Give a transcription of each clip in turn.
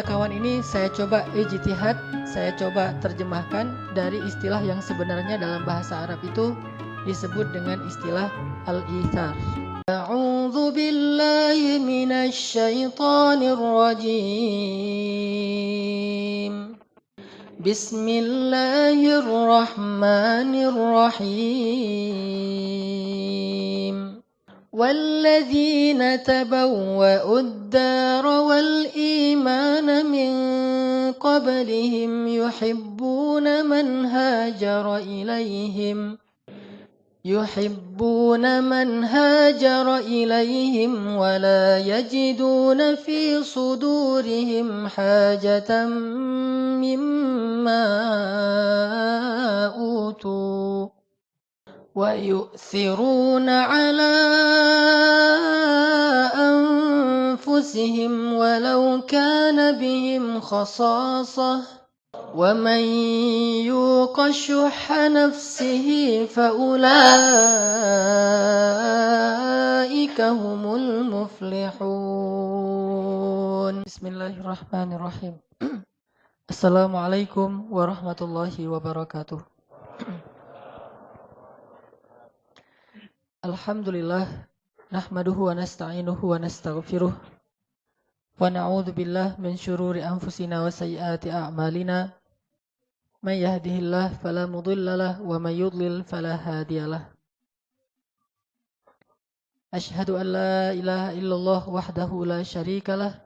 Kawan ini saya coba ijtihad, saya coba terjemahkan dari istilah yang sebenarnya dalam bahasa Arab itu disebut dengan istilah al-ithar. A'udzu billahi minasy syaithanir rajim. Bismillahirrahmanirrahim. والذين تبوأوا الدار والإيمان من قبلهم يحبون من هاجر إليهم ولا يجدون في صدورهم حاجة مما أوتوا ويؤثرون على أنفسهم ولو كان بهم خصاصة ومن يوق شح نفسه فأولئك هم المفلحون. بسم الله الرحمن الرحيم. Assalamualaikum warahmatullahi wabarakatuh. Alhamdulillah, nahmaduhu wa nasta'inuhu wa nastaghfiruh wa na'udzu billahi min syururi anfusina wa sayyiati a'malina. May yahdihillahu fala mudhillalah wa may yudlil fala hadiyalah. Asyhadu an la ilaha illallah wahdahu la syarikalah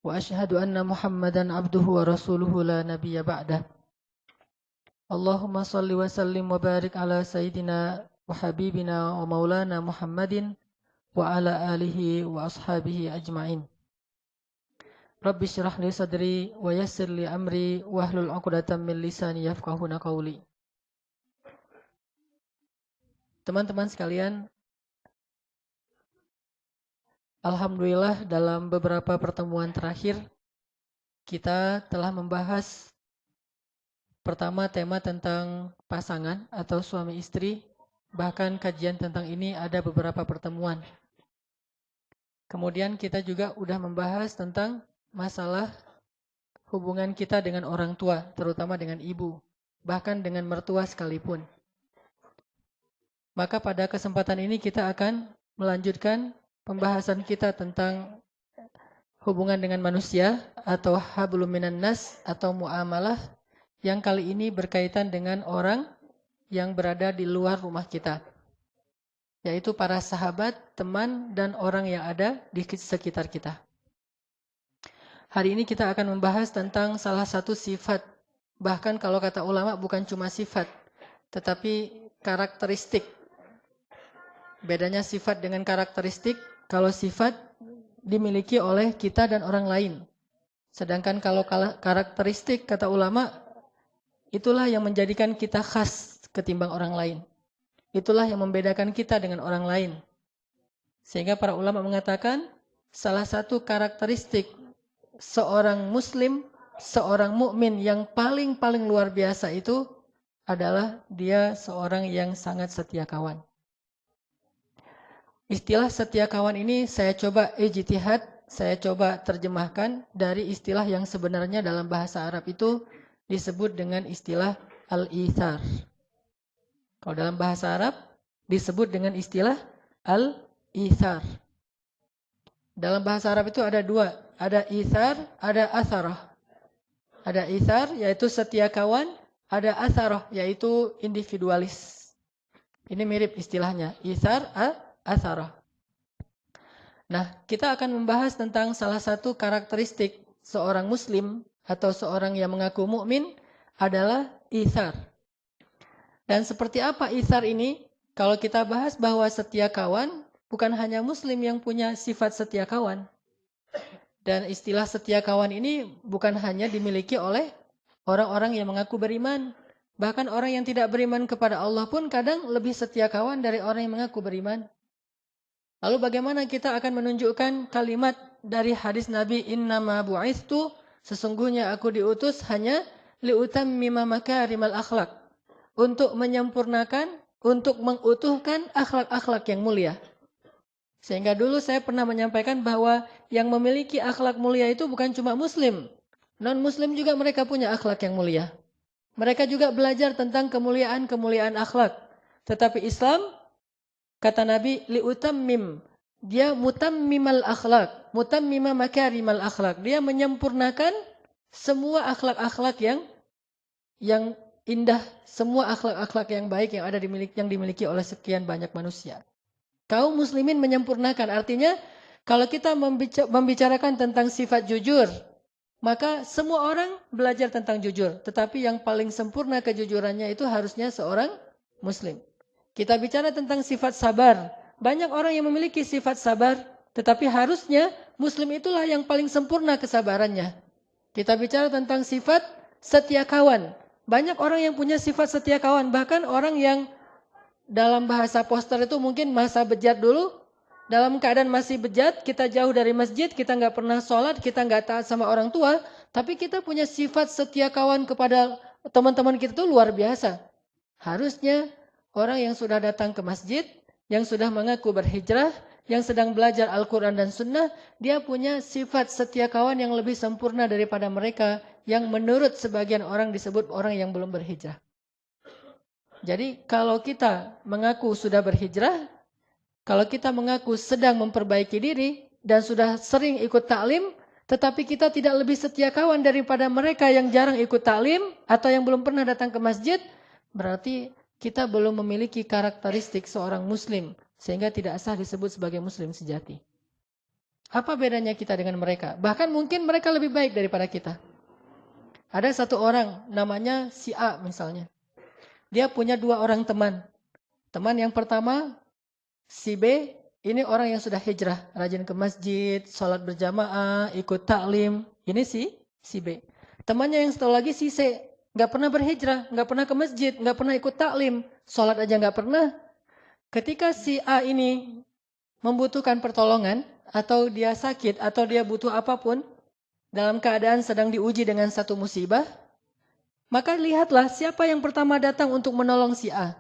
wa asyhadu anna Muhammadan abduhu wa rasuluhu la nabiyya ba'dah. Allahumma shalli wa sallim wa barik ala sayyidina wa habibina wa maulana Muhammadin wa ala alihi wa ashabihi ajma'in. Rabbi syrah li sadri wa yassir li amri wahlul 'uqdatam min lisani yafqahuna qawli. Teman-teman sekalian, alhamdulillah dalam beberapa pertemuan terakhir kita telah membahas pertama tema tentang pasangan atau suami istri. Bahkan kajian tentang ini ada beberapa pertemuan. Kemudian kita juga sudah membahas tentang masalah hubungan kita dengan orang tua, terutama dengan ibu, bahkan dengan mertua sekalipun. Maka pada kesempatan ini kita akan melanjutkan pembahasan kita tentang hubungan dengan manusia atau hablum minan nas atau muamalah yang kali ini berkaitan dengan orang yang berada di luar rumah kita, yaitu para sahabat, teman, dan orang yang ada di sekitar kita. Hari ini kita akan membahas tentang salah satu sifat, bahkan kalau kata ulama bukan cuma sifat, tetapi karakteristik. Bedanya sifat dengan karakteristik, kalau sifat dimiliki oleh kita dan orang lain. Sedangkan kalau karakteristik, kata ulama, itulah yang menjadikan kita khas ketimbang orang lain. Itulah yang membedakan kita dengan orang lain. Sehingga para ulama mengatakan salah satu karakteristik seorang muslim, seorang mukmin yang paling luar biasa itu adalah dia seorang yang sangat setia kawan. Istilah setia kawan ini saya coba ijtihad, saya coba terjemahkan dari istilah yang sebenarnya dalam bahasa Arab itu disebut dengan istilah al-ithar. Kalau dalam bahasa Arab disebut dengan istilah al-ithar. Dalam bahasa Arab itu ada dua, ada ithar, ada atharah. Ada ithar yaitu setia kawan, ada atharah yaitu individualis. Ini mirip istilahnya, ithar, atharah. Nah, kita akan membahas tentang salah satu karakteristik seorang muslim atau seorang yang mengaku mukmin adalah ithar. Dan seperti apa ithar ini? Kalau kita bahas bahwa setia kawan, bukan hanya muslim yang punya sifat setia kawan. Dan istilah setia kawan ini bukan hanya dimiliki oleh orang-orang yang mengaku beriman. Bahkan orang yang tidak beriman kepada Allah pun kadang lebih setia kawan dari orang yang mengaku beriman. Lalu bagaimana kita akan menunjukkan kalimat dari hadis Nabi, innama bu'ithtu, sesungguhnya aku diutus hanya liutammima makarimal akhlak. Untuk menyempurnakan, untuk mengutuhkan akhlak-akhlak yang mulia. Sehingga dulu saya pernah menyampaikan bahwa yang memiliki akhlak mulia itu bukan cuma muslim. Non-muslim juga mereka punya akhlak yang mulia. Mereka juga belajar tentang kemuliaan-kemuliaan akhlak. Tetapi Islam, kata Nabi, li'utammim. Dia mutammimal akhlak. Mutammima makarimal akhlak. Dia menyempurnakan semua akhlak-akhlak yang indah. Semua akhlak-akhlak yang baik yang dimiliki oleh sekian banyak manusia. Kaum muslimin menyempurnakan. Artinya, kalau kita membicarakan tentang sifat jujur, maka semua orang belajar tentang jujur. Tetapi yang paling sempurna kejujurannya itu harusnya seorang muslim. Kita bicara tentang sifat sabar. Banyak orang yang memiliki sifat sabar, tetapi harusnya muslim itulah yang paling sempurna kesabarannya. Kita bicara tentang sifat setia kawan. Banyak orang yang punya sifat setia kawan. Bahkan orang yang dalam bahasa poster itu mungkin masa bejat dulu. Dalam keadaan masih bejat, kita jauh dari masjid, kita nggak pernah sholat, kita nggak taat sama orang tua. Tapi kita punya sifat setia kawan kepada teman-teman kita itu luar biasa. Harusnya orang yang sudah datang ke masjid, yang sudah mengaku berhijrah, yang sedang belajar Al-Quran dan Sunnah, dia punya sifat setia kawan yang lebih sempurna daripada mereka yang menurut sebagian orang disebut orang yang belum berhijrah. Jadi kalau kita mengaku sudah berhijrah, kalau kita mengaku sedang memperbaiki diri dan sudah sering ikut taklim, tetapi kita tidak lebih setia kawan daripada mereka yang jarang ikut taklim atau yang belum pernah datang ke masjid, berarti kita belum memiliki karakteristik seorang muslim sehingga tidak sah disebut sebagai muslim sejati. Apa bedanya kita dengan mereka? Bahkan mungkin mereka lebih baik daripada kita. Ada satu orang namanya si A misalnya. Dia punya 2 orang teman. Teman yang pertama, si B, ini orang yang sudah hijrah. Rajin ke masjid, sholat berjamaah, ikut taklim. Ini si B. Temannya yang satu lagi si C. Nggak pernah berhijrah, nggak pernah ke masjid, nggak pernah ikut taklim. Sholat aja nggak pernah. Ketika si A ini membutuhkan pertolongan, atau dia sakit, atau dia butuh apapun, dalam keadaan sedang diuji dengan satu musibah, maka lihatlah siapa yang pertama datang untuk menolong si A.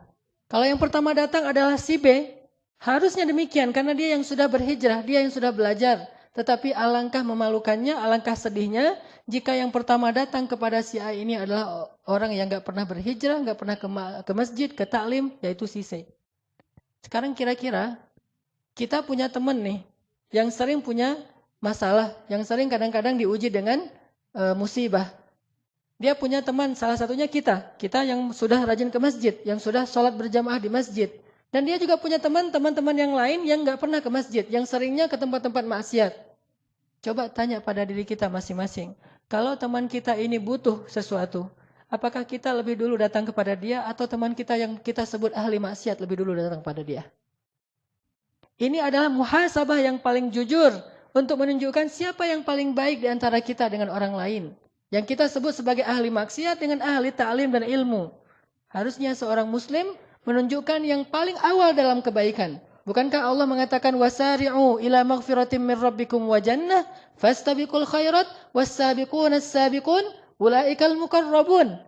Kalau yang pertama datang adalah si B, harusnya demikian karena dia yang sudah berhijrah, dia yang sudah belajar. Tetapi alangkah memalukannya, alangkah sedihnya jika yang pertama datang kepada si A ini adalah orang yang gak pernah berhijrah, gak pernah ke masjid, ke taklim, yaitu si C. Sekarang kira-kira kita punya teman nih yang sering punya masalah, yang sering kadang-kadang diuji dengan musibah. Dia punya teman, salah satunya kita yang sudah rajin ke masjid, yang sudah sholat berjamaah di masjid. Dan dia juga punya teman-teman yang lain yang gak pernah ke masjid, yang seringnya ke tempat-tempat maksiat. Coba tanya pada diri kita masing-masing. Kalau teman kita ini butuh sesuatu, apakah kita lebih dulu datang kepada dia atau teman kita yang kita sebut ahli maksiat lebih dulu datang kepada dia? Ini adalah muhasabah yang paling jujur untuk menunjukkan siapa yang paling baik di antara kita dengan orang lain. Yang kita sebut sebagai ahli maksiat dengan ahli ta'lim dan ilmu. Harusnya seorang muslim menunjukkan yang paling awal dalam kebaikan. Bukankah Allah mengatakan wasari'u ila maghfiratin min rabbikum wa jannah fastabiqul khairat was-sabiqun as-sabiqun ulaikal muqarrabun.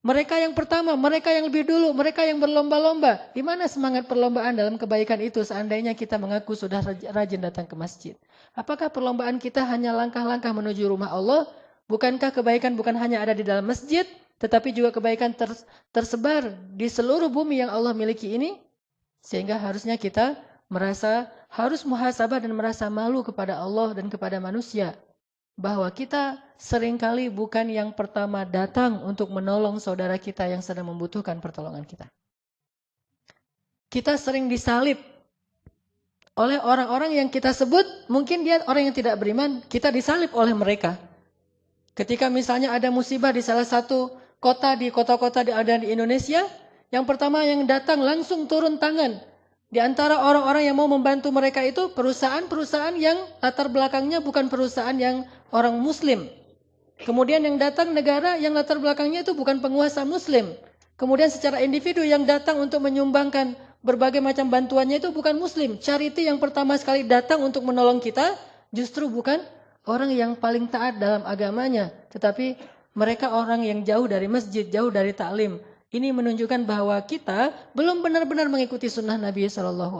Mereka yang pertama, mereka yang lebih dulu, mereka yang berlomba-lomba. Di mana semangat perlombaan dalam kebaikan itu seandainya kita mengaku sudah rajin datang ke masjid? Apakah perlombaan kita hanya langkah-langkah menuju rumah Allah? Bukankah kebaikan bukan hanya ada di dalam masjid, tetapi juga kebaikan tersebar di seluruh bumi yang Allah miliki ini? Sehingga harusnya kita harus muhasabah dan merasa malu kepada Allah dan kepada manusia. Bahwa kita seringkali bukan yang pertama datang untuk menolong saudara kita yang sedang membutuhkan pertolongan kita. Kita sering disalib oleh orang-orang yang kita sebut, mungkin dia orang yang tidak beriman, kita disalib oleh mereka. Ketika misalnya ada musibah di salah satu kota, di kota-kota ada di Indonesia, yang pertama yang datang langsung turun tangan. Di antara orang-orang yang mau membantu mereka itu perusahaan-perusahaan yang latar belakangnya bukan perusahaan yang orang muslim. Kemudian yang datang negara yang latar belakangnya itu bukan penguasa muslim. Kemudian secara individu yang datang untuk menyumbangkan berbagai macam bantuannya itu bukan muslim. Charity yang pertama sekali datang untuk menolong kita justru bukan orang yang paling taat dalam agamanya, tetapi mereka orang yang jauh dari masjid, jauh dari taklim. Ini menunjukkan bahwa kita belum benar-benar mengikuti sunnah Nabi SAW.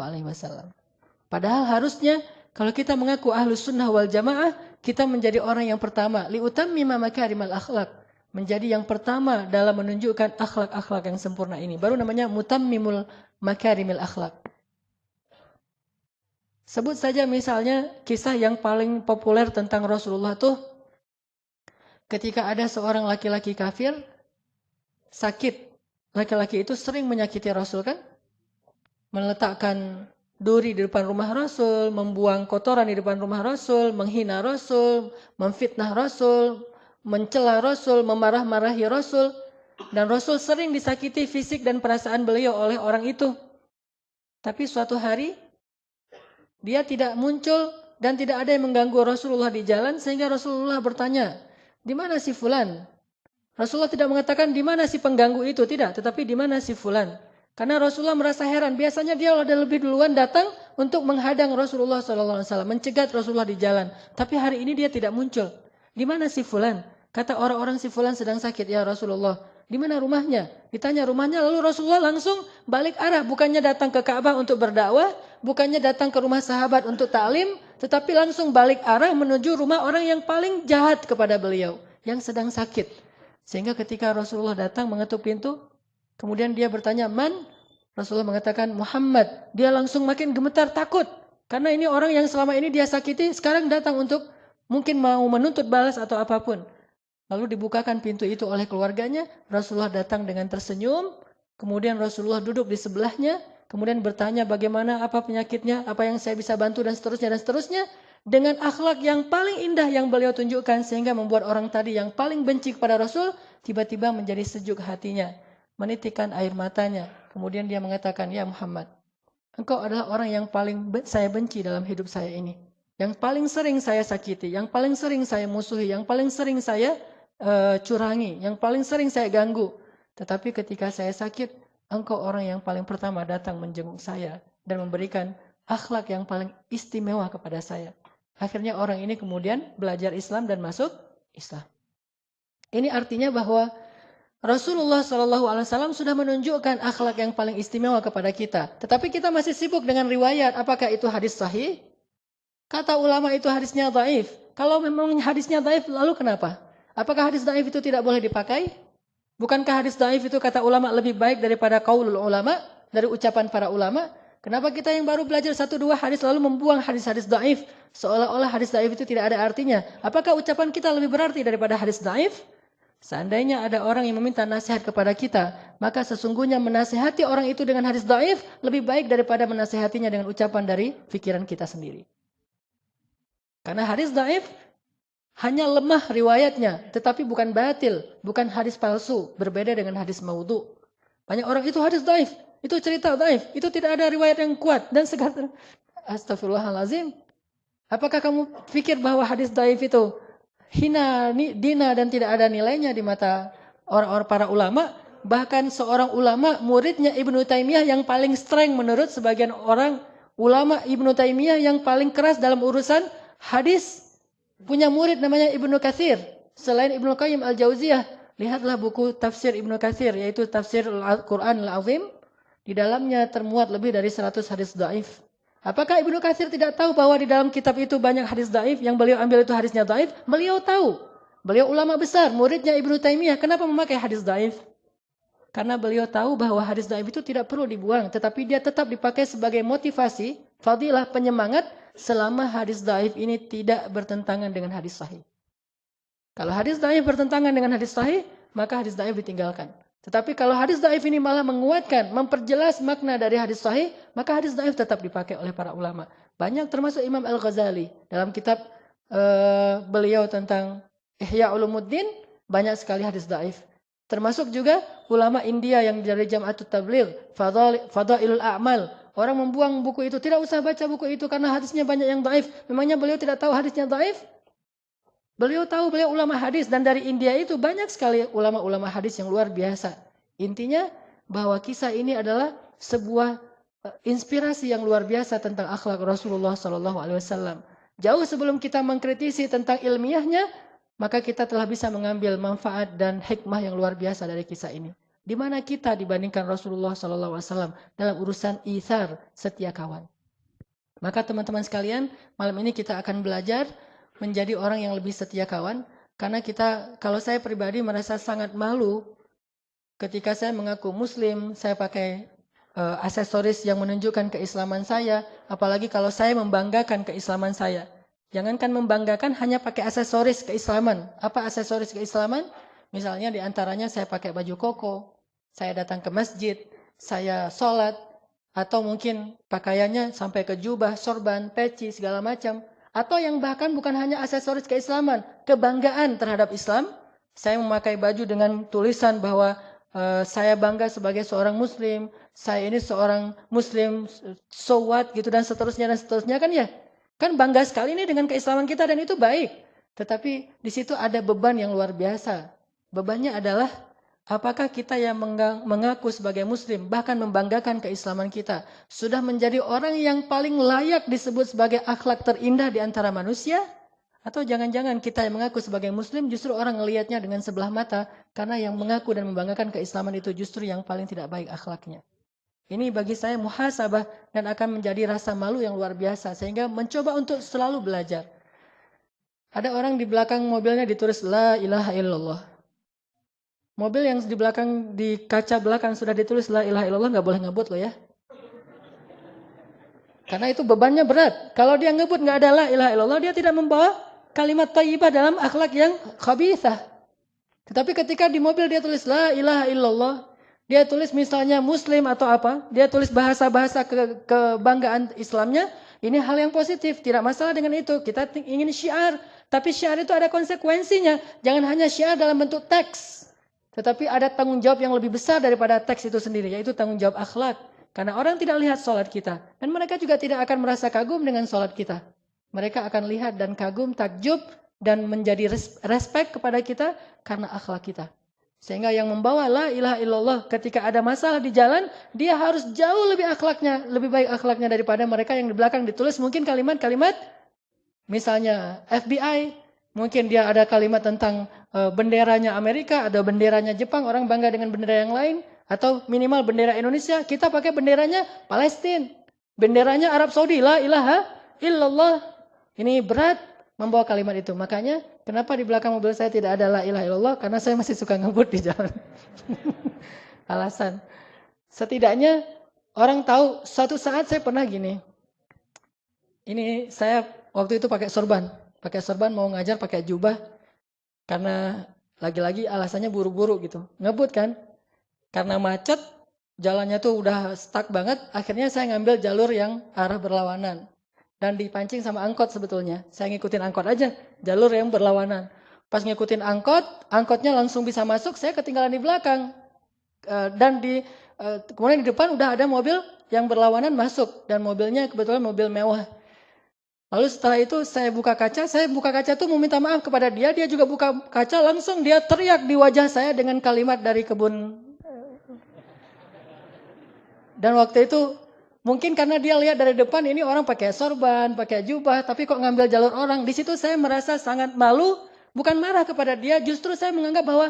Padahal harusnya kalau kita mengaku ahlus sunnah wal jamaah, kita menjadi orang yang pertama. Liutammima makarimal akhlak. Menjadi yang pertama dalam menunjukkan akhlak-akhlak yang sempurna ini. Baru namanya mutammimul makarimil akhlak. Sebut saja misalnya kisah yang paling populer tentang Rasulullah tuh ketika ada seorang laki-laki kafir sakit. Laki-laki itu sering menyakiti Rasul kan? Meletakkan duri di depan rumah Rasul, membuang kotoran di depan rumah Rasul, menghina Rasul, memfitnah Rasul, mencela Rasul, memarah-marahi Rasul. Dan Rasul sering disakiti fisik dan perasaan beliau oleh orang itu. Tapi suatu hari dia tidak muncul dan tidak ada yang mengganggu Rasulullah di jalan sehingga Rasulullah bertanya, "Di mana si fulan?" Rasulullah tidak mengatakan di mana si pengganggu itu, tidak, tetapi di mana si fulan. Karena Rasulullah merasa heran, biasanya dia udah lebih duluan datang untuk menghadang Rasulullah SAW, mencegat Rasulullah di jalan. Tapi hari ini dia tidak muncul. Di mana si fulan? Kata orang-orang si fulan sedang sakit, ya Rasulullah. Di mana rumahnya? Ditanya rumahnya, lalu Rasulullah langsung balik arah. Bukannya datang ke Ka'bah untuk berdakwah, bukannya datang ke rumah sahabat untuk ta'lim, tetapi langsung balik arah menuju rumah orang yang paling jahat kepada beliau, yang sedang sakit. Sehingga ketika Rasulullah datang mengetuk pintu, kemudian dia bertanya, "Man?" Rasulullah mengatakan, "Muhammad." Dia langsung makin gemetar, takut. Karena ini orang yang selama ini dia sakiti, sekarang datang untuk mungkin mau menuntut balas atau apapun. Lalu dibukakan pintu itu oleh keluarganya, Rasulullah datang dengan tersenyum, kemudian Rasulullah duduk di sebelahnya, kemudian bertanya bagaimana, apa penyakitnya, apa yang saya bisa bantu, dan seterusnya, dan seterusnya. Dengan akhlak yang paling indah yang beliau tunjukkan sehingga membuat orang tadi yang paling benci kepada Rasul tiba-tiba menjadi sejuk hatinya, menitikkan air matanya. Kemudian dia mengatakan, "Ya Muhammad, engkau adalah orang yang paling saya benci dalam hidup saya ini. Yang paling sering saya sakiti, yang paling sering saya musuhi, yang paling sering saya curangi, yang paling sering saya ganggu. Tetapi ketika saya sakit, engkau orang yang paling pertama datang menjenguk saya dan memberikan akhlak yang paling istimewa kepada saya." Akhirnya orang ini kemudian belajar Islam dan masuk Islam. Ini artinya bahwa Rasulullah SAW sudah menunjukkan akhlak yang paling istimewa kepada kita. Tetapi kita masih sibuk dengan riwayat. Apakah itu hadis sahih? Kata ulama itu hadisnya dhaif. Kalau memang hadisnya dhaif, lalu kenapa? Apakah hadis dhaif itu tidak boleh dipakai? Bukankah hadis dhaif itu kata ulama lebih baik daripada qaulul ulama, dari ucapan para ulama? Kenapa kita yang baru belajar 1-2 hadis lalu membuang hadis-hadis dhaif? Seolah-olah hadis dhaif itu tidak ada artinya. Apakah ucapan kita lebih berarti daripada hadis dhaif? Seandainya ada orang yang meminta nasihat kepada kita, maka sesungguhnya menasihati orang itu dengan hadis dhaif lebih baik daripada menasihatinya dengan ucapan dari pikiran kita sendiri. Karena hadis dhaif hanya lemah riwayatnya, tetapi bukan batil, bukan hadis palsu, berbeda dengan hadis maudhu. Banyak orang itu hadis dhaif, itu cerita dhaif, itu tidak ada riwayat yang kuat dan segala. Astagfirullahalazim. Apakah kamu pikir bahwa hadis dhaif itu hina, dina dan tidak ada nilainya di mata orang-orang para ulama? Bahkan seorang ulama, muridnya Ibnu Taimiyah yang paling streng menurut sebagian orang, ulama Ibnu Taimiyah yang paling keras dalam urusan hadis, punya murid namanya Ibnu Katsir. Selain Ibnu Qayyim Al-Jauziyah, lihatlah buku tafsir Ibnu Katsir, yaitu tafsir Al-Quran Al-Azim. Di dalamnya termuat lebih dari 100 hadis dhaif. Apakah Ibnu Katsir tidak tahu bahwa di dalam kitab itu banyak hadis dhaif, yang beliau ambil itu hadisnya dhaif? Beliau tahu. Beliau ulama besar, muridnya Ibnu Taimiyah. Kenapa memakai hadis dhaif? Karena beliau tahu bahwa hadis dhaif itu tidak perlu dibuang, tetapi dia tetap dipakai sebagai motivasi, fadilah, penyemangat, selama hadis dhaif ini tidak bertentangan dengan hadis sahih. Kalau hadis dhaif bertentangan dengan hadis sahih, maka hadis dhaif ditinggalkan. Tetapi kalau hadis dhaif ini malah menguatkan, memperjelas makna dari hadis sahih, maka hadis dhaif tetap dipakai oleh para ulama. Banyak termasuk Imam Al-Ghazali dalam kitab beliau tentang Ihya Ulumuddin, banyak sekali hadis dhaif. Termasuk juga ulama India yang dari Jam'atut Tabligh, Fadailul A'mal. Orang membuang buku itu, tidak usah baca buku itu karena hadisnya banyak yang dhaif. Memangnya beliau tidak tahu hadisnya dhaif? Beliau tahu, beliau ulama hadis, dan dari India itu banyak sekali ulama-ulama hadis yang luar biasa. Intinya bahwa kisah ini adalah sebuah inspirasi yang luar biasa tentang akhlak Rasulullah SAW. Jauh sebelum kita mengkritisi tentang ilmiahnya, maka kita telah bisa mengambil manfaat dan hikmah yang luar biasa dari kisah ini. Di mana kita dibandingkan Rasulullah SAW dalam urusan itsar, setia kawan. Maka teman-teman sekalian, malam ini kita akan belajar menjadi orang yang lebih setia kawan. Karena kalau saya pribadi merasa sangat malu ketika saya mengaku muslim, saya pakai aksesoris yang menunjukkan keislaman saya, apalagi kalau saya membanggakan keislaman saya. Jangankan membanggakan, hanya pakai aksesoris keislaman. Apa aksesoris keislaman? Misalnya diantaranya saya pakai baju koko, saya datang ke masjid, saya sholat, atau mungkin pakaiannya sampai ke jubah, sorban, peci, segala macam. Atau yang bahkan bukan hanya aksesoris keislaman, kebanggaan terhadap Islam. Saya memakai baju dengan tulisan bahwa saya bangga sebagai seorang muslim, saya ini seorang muslim, so what gitu dan seterusnya kan ya. Kan bangga sekali ini dengan keislaman kita dan itu baik. Tetapi di situ ada beban yang luar biasa. Bebannya adalah apakah kita yang mengaku sebagai muslim, bahkan membanggakan keislaman kita, sudah menjadi orang yang paling layak disebut sebagai akhlak terindah di antara manusia? Atau jangan-jangan kita yang mengaku sebagai muslim justru orang ngelihatnya dengan sebelah mata, karena yang mengaku dan membanggakan keislaman itu justru yang paling tidak baik akhlaknya. Ini bagi saya muhasabah dan akan menjadi rasa malu yang luar biasa, sehingga mencoba untuk selalu belajar. Ada orang di belakang mobilnya ditulis La ilaha illallah. Mobil yang di belakang, di kaca belakang sudah ditulis La ilaha illallah, nggak boleh ngebut loh ya. Karena itu bebannya berat. Kalau dia ngebut nggak ada La ilaha illallah, dia tidak membawa kalimat thayyibah dalam akhlak yang khabithah. Tetapi ketika di mobil dia tulis La ilaha illallah, dia tulis misalnya muslim atau apa, dia tulis bahasa-bahasa kebanggaan Islamnya, ini hal yang positif, tidak masalah dengan itu. Kita ingin syiar, tapi syiar itu ada konsekuensinya. Jangan hanya syiar dalam bentuk teks. Tetapi ada tanggung jawab yang lebih besar daripada teks itu sendiri, yaitu tanggung jawab akhlak. Karena orang tidak lihat sholat kita. Dan mereka juga tidak akan merasa kagum dengan sholat kita. Mereka akan lihat dan kagum, takjub, dan menjadi respect kepada kita karena akhlak kita. Sehingga yang membawa La ilaha illallah ketika ada masalah di jalan, dia harus jauh lebih baik akhlaknya daripada mereka yang di belakang ditulis mungkin kalimat-kalimat, misalnya FBI, mungkin dia ada kalimat tentang benderanya Amerika, ada benderanya Jepang, orang bangga dengan bendera yang lain, atau minimal bendera Indonesia, kita pakai benderanya Palestina, benderanya Arab Saudi, La ilaha illallah. Ini berat membawa kalimat itu. Makanya kenapa di belakang mobil saya tidak ada La ilaha illallah? Karena saya masih suka ngebut di jalan. Alasan. Setidaknya orang tahu, suatu saat saya pernah gini. Ini saya waktu itu pakai sorban. Pakai sorban mau ngajar pakai jubah. Karena lagi-lagi alasannya buru-buru gitu. Ngebut kan. Karena macet, jalannya tuh udah stuck banget. Akhirnya saya ngambil jalur yang arah berlawanan. Dan dipancing sama angkot sebetulnya. Saya ngikutin angkot aja. Jalur yang berlawanan. Pas ngikutin angkot, angkotnya langsung bisa masuk. Saya ketinggalan di belakang. Dan kemudian di depan udah ada mobil yang berlawanan masuk. Dan mobilnya kebetulan mobil mewah. Lalu setelah itu saya buka kaca tuh mau minta maaf kepada dia. Dia juga buka kaca, langsung dia teriak di wajah saya dengan kalimat dari kebun. Dan waktu itu mungkin karena dia lihat dari depan ini orang pakai sorban, pakai jubah, tapi kok ngambil jalur orang. Di situ saya merasa sangat malu, bukan marah kepada dia, justru saya menganggap bahwa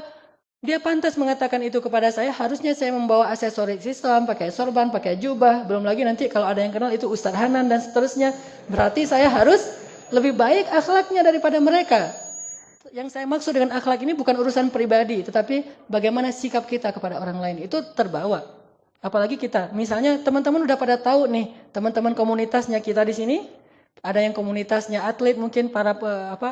dia pantas mengatakan itu kepada saya. Harusnya saya membawa aksesoris Islam, pakai sorban, pakai jubah. Belum lagi nanti kalau ada yang kenal itu Ustadz Hanan dan seterusnya. Berarti saya harus lebih baik akhlaknya daripada mereka. Yang saya maksud dengan akhlak ini bukan urusan pribadi, tetapi bagaimana sikap kita kepada orang lain. Itu terbawa. Apalagi kita, misalnya teman-teman udah pada tahu nih, teman-teman komunitasnya kita di sini, ada yang komunitasnya atlet mungkin para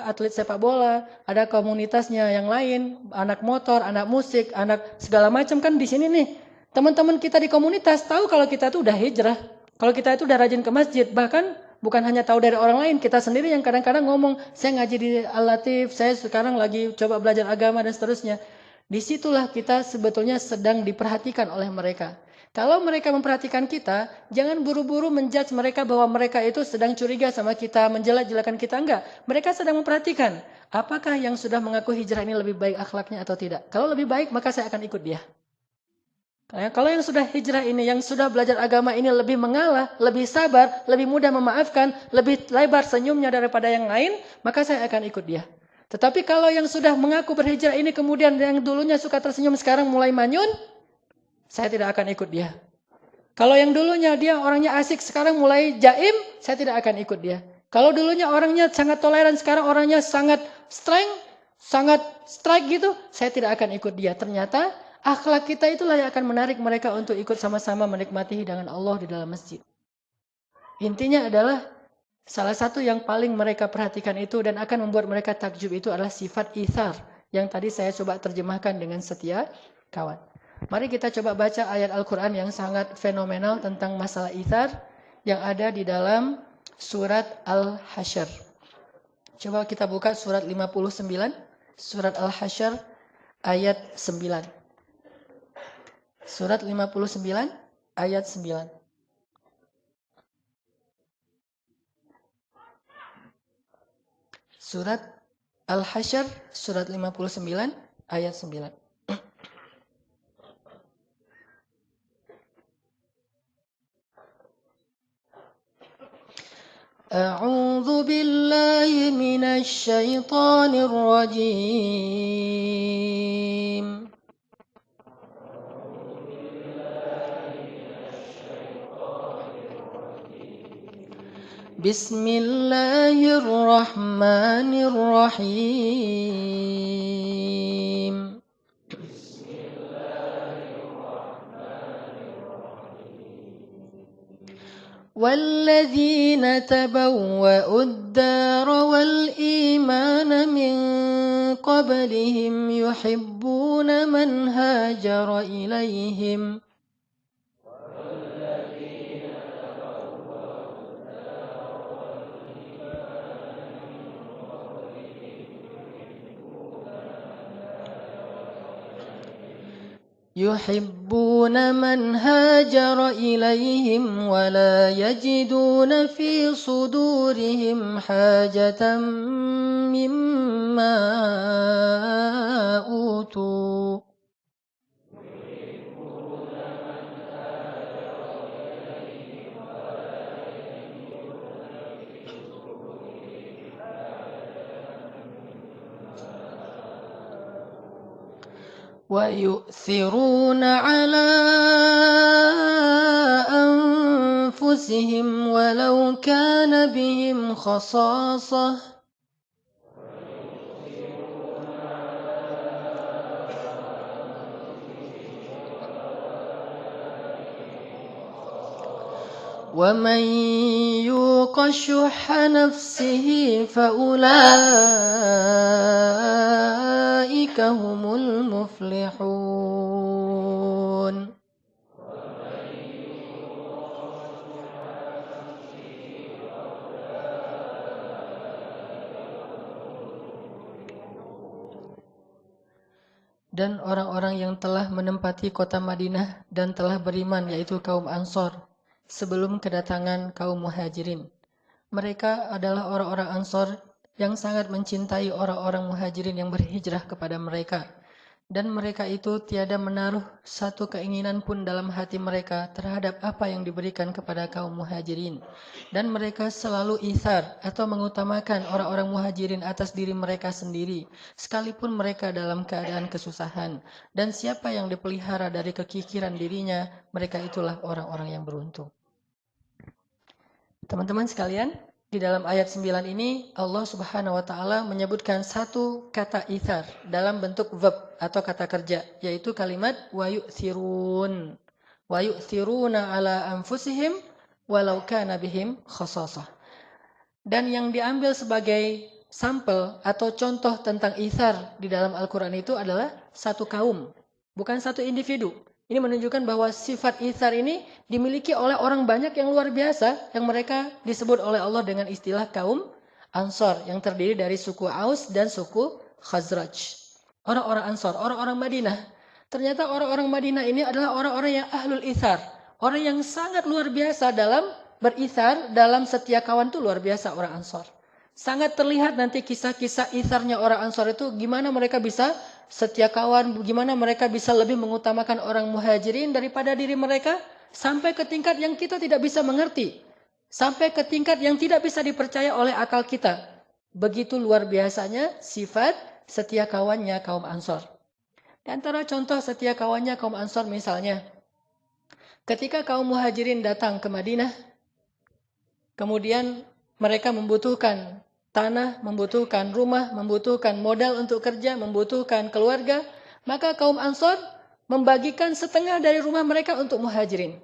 atlet sepak bola, ada komunitasnya yang lain, anak motor, anak musik, anak segala macam kan di sini nih. Teman-teman kita di komunitas tahu kalau kita itu udah hijrah, kalau kita itu udah rajin ke masjid, bahkan bukan hanya tahu dari orang lain, kita sendiri yang kadang-kadang ngomong, saya ngaji di Al-Latif, saya sekarang lagi coba belajar agama dan seterusnya. Disitulah kita sebetulnya sedang diperhatikan oleh mereka. Kalau mereka memperhatikan kita, jangan buru-buru menjudge mereka bahwa mereka itu sedang curiga sama kita, menjelek-jelekan kita. Enggak. Mereka sedang memperhatikan, apakah yang sudah mengaku hijrah ini lebih baik akhlaknya atau tidak. Kalau lebih baik, maka saya akan ikut dia. Kalau yang sudah hijrah ini, yang sudah belajar agama ini lebih mengalah, lebih sabar, lebih mudah memaafkan, lebih lebar senyumnya daripada yang lain, maka saya akan ikut dia. Tetapi kalau yang sudah mengaku berhijrah ini, kemudian yang dulunya suka tersenyum, sekarang mulai manyun, saya tidak akan ikut dia. Kalau yang dulunya dia orangnya asik, sekarang mulai jaim, saya tidak akan ikut dia. Kalau dulunya orangnya sangat toleran, sekarang orangnya sangat strike gitu, saya tidak akan ikut dia. Ternyata akhlak kita itulah yang akan menarik mereka untuk ikut sama-sama menikmati hidangan Allah di dalam masjid. Intinya adalah salah satu yang paling mereka perhatikan itu dan akan membuat mereka takjub itu adalah sifat ithar yang tadi saya coba terjemahkan dengan setia kawan. Mari kita coba baca ayat Al-Quran yang sangat fenomenal tentang masalah ithar yang ada di dalam surat Al-Hasyr. Coba kita buka surat 59, surat Al-Hasyr ayat 9. Surat 59 ayat 9. Surat Al-Hasyr, surat 59, ayat 9. A'udzu billahi minasy syaithanir rajim. Bismillahirrahmanirrahim. والذين تبوأوا الدار والإيمان من قبلهم يحبون من هاجر إليهم ولا يجدون في صدورهم حاجة مما أوتوا ويؤثرون على أنفسهم ولو كان بهم خصاصة ومن يوق شح نفسه فأولئك هم المفلحون. Dan orang-orang yang telah menempati kota Madinah dan telah beriman, yaitu kaum Ansor, sebelum kedatangan kaum Muhajirin. Mereka adalah orang-orang Ansor yang sangat mencintai orang-orang Muhajirin yang berhijrah kepada mereka. Dan mereka itu tiada menaruh satu keinginan pun dalam hati mereka terhadap apa yang diberikan kepada kaum Muhajirin. Dan mereka selalu ithar atau mengutamakan orang-orang Muhajirin atas diri mereka sendiri, sekalipun mereka dalam keadaan kesusahan. Dan siapa yang dipelihara dari kekikiran dirinya, mereka itulah orang-orang yang beruntung. Teman-teman sekalian, di dalam ayat 9 ini Allah Subhanahu wa taala menyebutkan satu kata ithar dalam bentuk verb atau kata kerja, yaitu kalimat wa yu'thirun. Wa yu'thiruna ala anfusihim walau kana bihim khasasah. Dan yang diambil sebagai sampel atau contoh tentang ithar di dalam Al-Qur'an itu adalah satu kaum, bukan satu individu. Ini menunjukkan bahwa sifat ithar ini dimiliki oleh orang banyak yang luar biasa, yang mereka disebut oleh Allah dengan istilah kaum Ansor, yang terdiri dari suku Aus dan suku Khazraj. Orang-orang Ansor, orang-orang Madinah. Ternyata orang-orang Madinah ini adalah orang-orang yang ahlul ithar. Orang yang sangat luar biasa dalam berithar, dalam setia kawan itu luar biasa orang Ansor. Sangat terlihat nanti kisah-kisah itharnya orang Ansor itu, gimana mereka bisa setia kawan, bagaimana mereka bisa lebih mengutamakan orang Muhajirin daripada diri mereka, sampai ke tingkat yang kita tidak bisa mengerti, sampai ke tingkat yang tidak bisa dipercaya oleh akal kita. Begitu luar biasanya sifat setia kawannya kaum Ansor. Di antara contoh setia kawannya kaum Ansor misalnya, Ketika kaum muhajirin datang ke Madinah, kemudian mereka membutuhkan tanah, membutuhkan rumah, membutuhkan modal untuk kerja, membutuhkan keluarga, maka kaum Ansor membagikan setengah dari rumah mereka untuk muhajirin.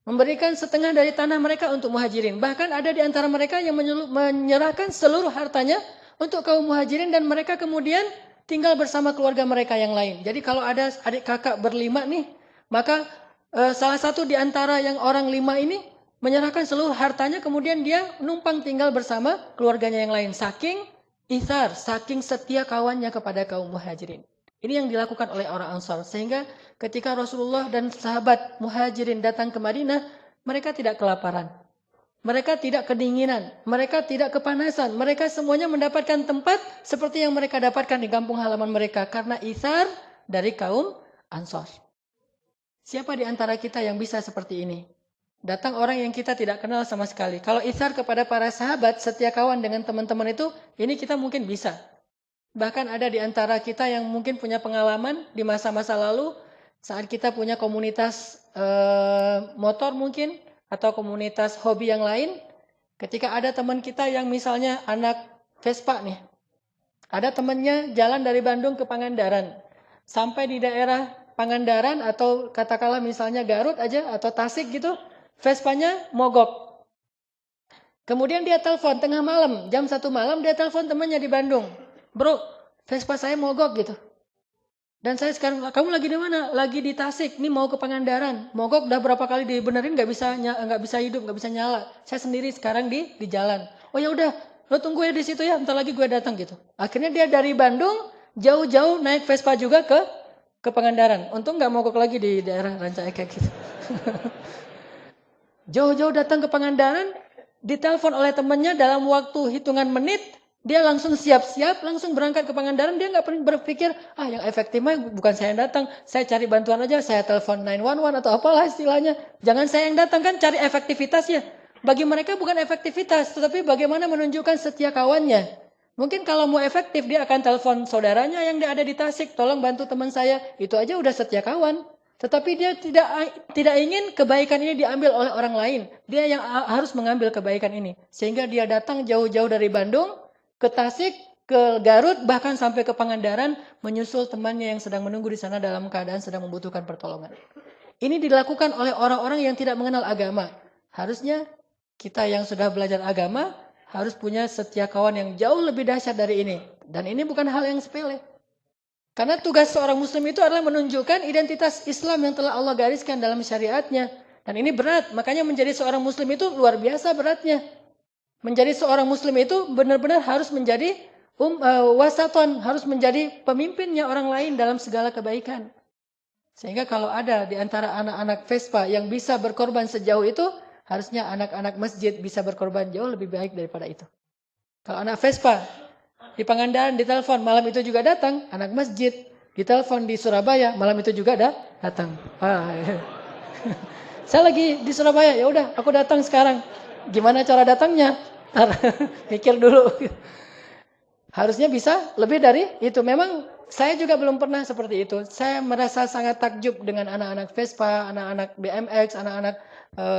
Memberikan setengah dari tanah mereka untuk muhajirin. Bahkan ada di antara mereka yang menyerahkan seluruh hartanya untuk kaum muhajirin dan mereka kemudian tinggal bersama keluarga mereka yang lain. Jadi kalau ada adik kakak berlima nih, maka salah satu di antara yang orang 5 ini menyerahkan seluruh hartanya, kemudian dia numpang tinggal bersama keluarganya yang lain. Saking ithar, saking setia kawannya kepada kaum muhajirin. Ini yang dilakukan oleh orang Ansar. Sehingga ketika Rasulullah dan sahabat muhajirin datang ke Madinah, mereka tidak kelaparan. Mereka tidak kedinginan. Mereka tidak kepanasan. Mereka semuanya mendapatkan tempat seperti yang mereka dapatkan di kampung halaman mereka. Karena ithar dari kaum Ansar. Siapa di antara kita yang bisa seperti ini? Datang orang yang kita tidak kenal sama sekali. Kalau ithar kepada para sahabat, setia kawan dengan teman-teman itu, ini kita mungkin bisa. Bahkan ada di antara kita yang mungkin punya pengalaman di masa-masa lalu, saat kita punya komunitas motor mungkin, atau komunitas hobi yang lain, ketika ada teman kita yang misalnya anak Vespa nih, ada temannya jalan dari Bandung ke Pangandaran, sampai di daerah Pangandaran atau katakanlah misalnya Garut aja atau Tasik gitu, Vespanya mogok. Kemudian dia telepon tengah malam, jam 1 malam dia telepon temannya di Bandung. Bro, Vespa saya mogok gitu. Dan saya sekarang, kamu lagi di mana? Lagi di Tasik, ini mau ke Pangandaran. Mogok udah berapa kali dibenerin, nggak bisa hidup, nggak bisa nyala. Saya sendiri sekarang di jalan. Oh ya udah, lo tunggu ya di situ ya, bentar lagi gue datang gitu. Akhirnya dia dari Bandung jauh-jauh naik Vespa juga ke Pangandaran. Untung nggak mogok lagi di daerah Ranca Ekek gitu. Jauh-jauh datang ke Pangandaran, ditelepon oleh temannya dalam waktu hitungan menit, dia langsung siap-siap, langsung berangkat ke Pangandaran. Dia nggak pernah berpikir, yang efektif mah bukan saya yang datang, saya cari bantuan aja, saya telepon 911 atau apalah istilahnya. Jangan saya yang datang, kan cari efektivitasnya. Bagi mereka bukan efektivitas, tetapi bagaimana menunjukkan setia kawannya. Mungkin kalau mau efektif, dia akan telepon saudaranya yang ada di Tasik, tolong bantu teman saya. Itu aja udah setia kawan. Tetapi dia tidak ingin kebaikan ini diambil oleh orang lain. Dia yang harus mengambil kebaikan ini. Sehingga dia datang jauh-jauh dari Bandung, ke Tasik, ke Garut, bahkan sampai ke Pangandaran, menyusul temannya yang sedang menunggu di sana dalam keadaan sedang membutuhkan pertolongan. Ini dilakukan oleh orang-orang yang tidak mengenal agama. Harusnya kita yang sudah belajar agama, harus punya setia kawan yang jauh lebih dahsyat dari ini. Dan ini bukan hal yang sepele. Karena tugas seorang muslim itu adalah menunjukkan identitas Islam yang telah Allah gariskan dalam syariatnya. Dan ini berat, makanya menjadi seorang muslim itu luar biasa beratnya. Menjadi seorang muslim itu benar-benar harus menjadi wasaton, harus menjadi pemimpinnya orang lain dalam segala kebaikan. Sehingga kalau ada di antara anak-anak Vespa yang bisa berkorban sejauh itu, harusnya anak-anak masjid bisa berkorban jauh lebih baik daripada itu. Kalau anak Vespa di Pangandaran ditelepon, malam itu juga datang. Anak masjid ditelepon di Surabaya, malam itu juga datang. Saya lagi di Surabaya, ya udah aku datang sekarang. Gimana cara datangnya? Mikir dulu. Harusnya bisa lebih dari itu. Memang saya juga belum pernah seperti itu. Saya merasa sangat takjub dengan anak-anak Vespa, anak-anak BMX, anak-anak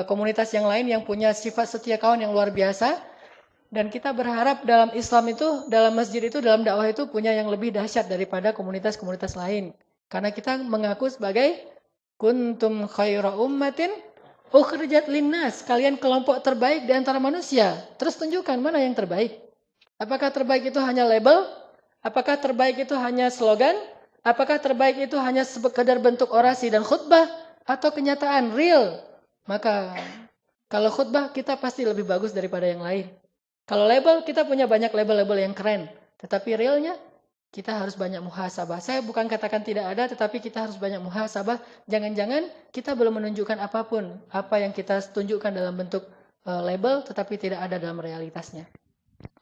komunitas yang lain yang punya sifat setia kawan yang luar biasa. Dan kita berharap dalam Islam itu, dalam masjid itu, dalam dakwah itu punya yang lebih dahsyat daripada komunitas-komunitas lain. Karena kita mengaku sebagai kuntum khaira ummatin ukhrijat linnas. Kalian kelompok terbaik di antara manusia. Terus tunjukkan mana yang terbaik. Apakah terbaik itu hanya label? Apakah terbaik itu hanya slogan? Apakah terbaik itu hanya sekedar bentuk orasi dan khutbah? Atau kenyataan real? Maka kalau khutbah kita pasti lebih bagus daripada yang lain. Kalau label, kita punya banyak label-label yang keren. Tetapi realnya, kita harus banyak muhasabah. Saya bukan katakan tidak ada, tetapi kita harus banyak muhasabah. Jangan-jangan kita belum menunjukkan apapun. Apa yang kita tunjukkan dalam bentuk label, tetapi tidak ada dalam realitasnya.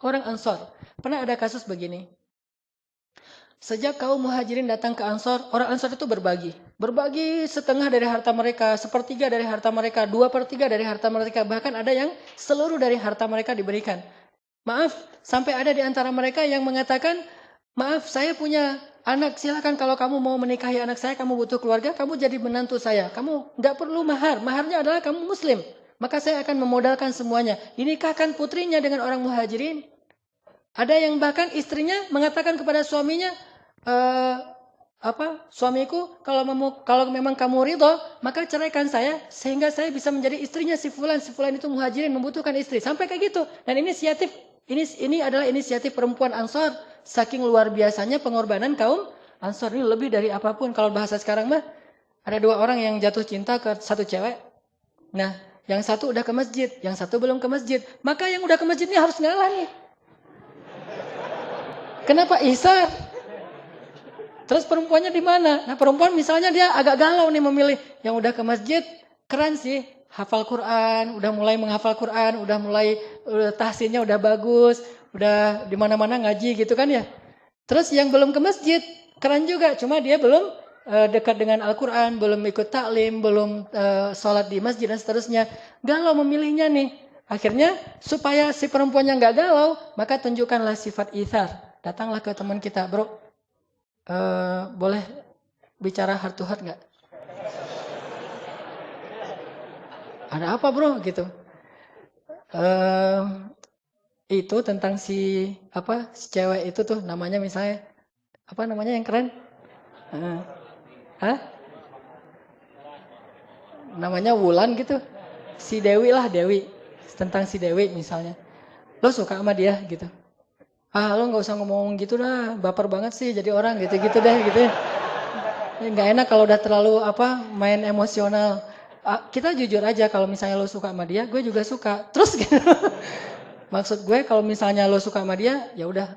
Orang Ansor, pernah ada kasus begini. Sejak kaum muhajirin datang ke Ansor, orang Ansor itu berbagi. Berbagi setengah dari harta mereka, sepertiga dari harta mereka, 2/3 dari harta mereka. Bahkan ada yang seluruh dari harta mereka diberikan. Maaf, sampai ada di antara mereka yang mengatakan, maaf saya punya Anak, silakan kalau kamu mau menikahi anak saya, kamu butuh keluarga, kamu jadi menantu saya. Kamu nggak perlu mahar. Maharnya adalah kamu muslim. Maka saya akan memodalkan semuanya. Dinikahkan putrinya dengan orang muhajirin. Ada yang bahkan istrinya mengatakan kepada suaminya, suamiku, kalau memang kamu ridho, maka ceraikan saya sehingga saya bisa menjadi istrinya si fulan itu muhajirin membutuhkan istri. Sampai kayak gitu. Dan ini adalah inisiatif perempuan Ansor. Saking luar biasanya pengorbanan kaum Ansor ini lebih dari apapun. Kalau bahasa sekarang mah ada 2 orang yang jatuh cinta ke satu cewek. Nah, yang satu udah ke masjid, yang satu belum ke masjid. Maka yang udah ke masjid ini harus ngalah nih. Kenapa isar? Terus perempuannya di mana? Nah, perempuan misalnya dia agak galau nih memilih yang udah ke masjid, keren sih, hafal Quran, udah mulai menghafal Quran, udah mulai tahsinnya udah bagus, udah di mana-mana ngaji gitu kan ya. Terus yang belum ke masjid, keren juga, cuma dia belum dekat dengan Al-Quran, belum ikut taklim, belum sholat di masjid dan seterusnya. Galau memilihnya nih. Akhirnya supaya si perempuannya nggak galau, maka tunjukkanlah sifat ithar. Datanglah ke teman kita, bro. Boleh bicara heart to heart nggak? Ada apa bro gitu? Itu tentang si cewek itu tuh namanya misalnya apa namanya yang keren? Namanya Wulan gitu. Si Dewi lah, Dewi. Tentang si Dewi misalnya. Lo suka sama dia gitu. Lo nggak usah ngomong gitu dah, baper banget sih jadi orang gitu-gitu deh gitu. Nggak enak kalau udah terlalu main emosional. Kita jujur aja kalau misalnya lo suka sama dia, gue juga suka. Terus gitu. Maksud gue kalau misalnya lo suka sama dia, ya udah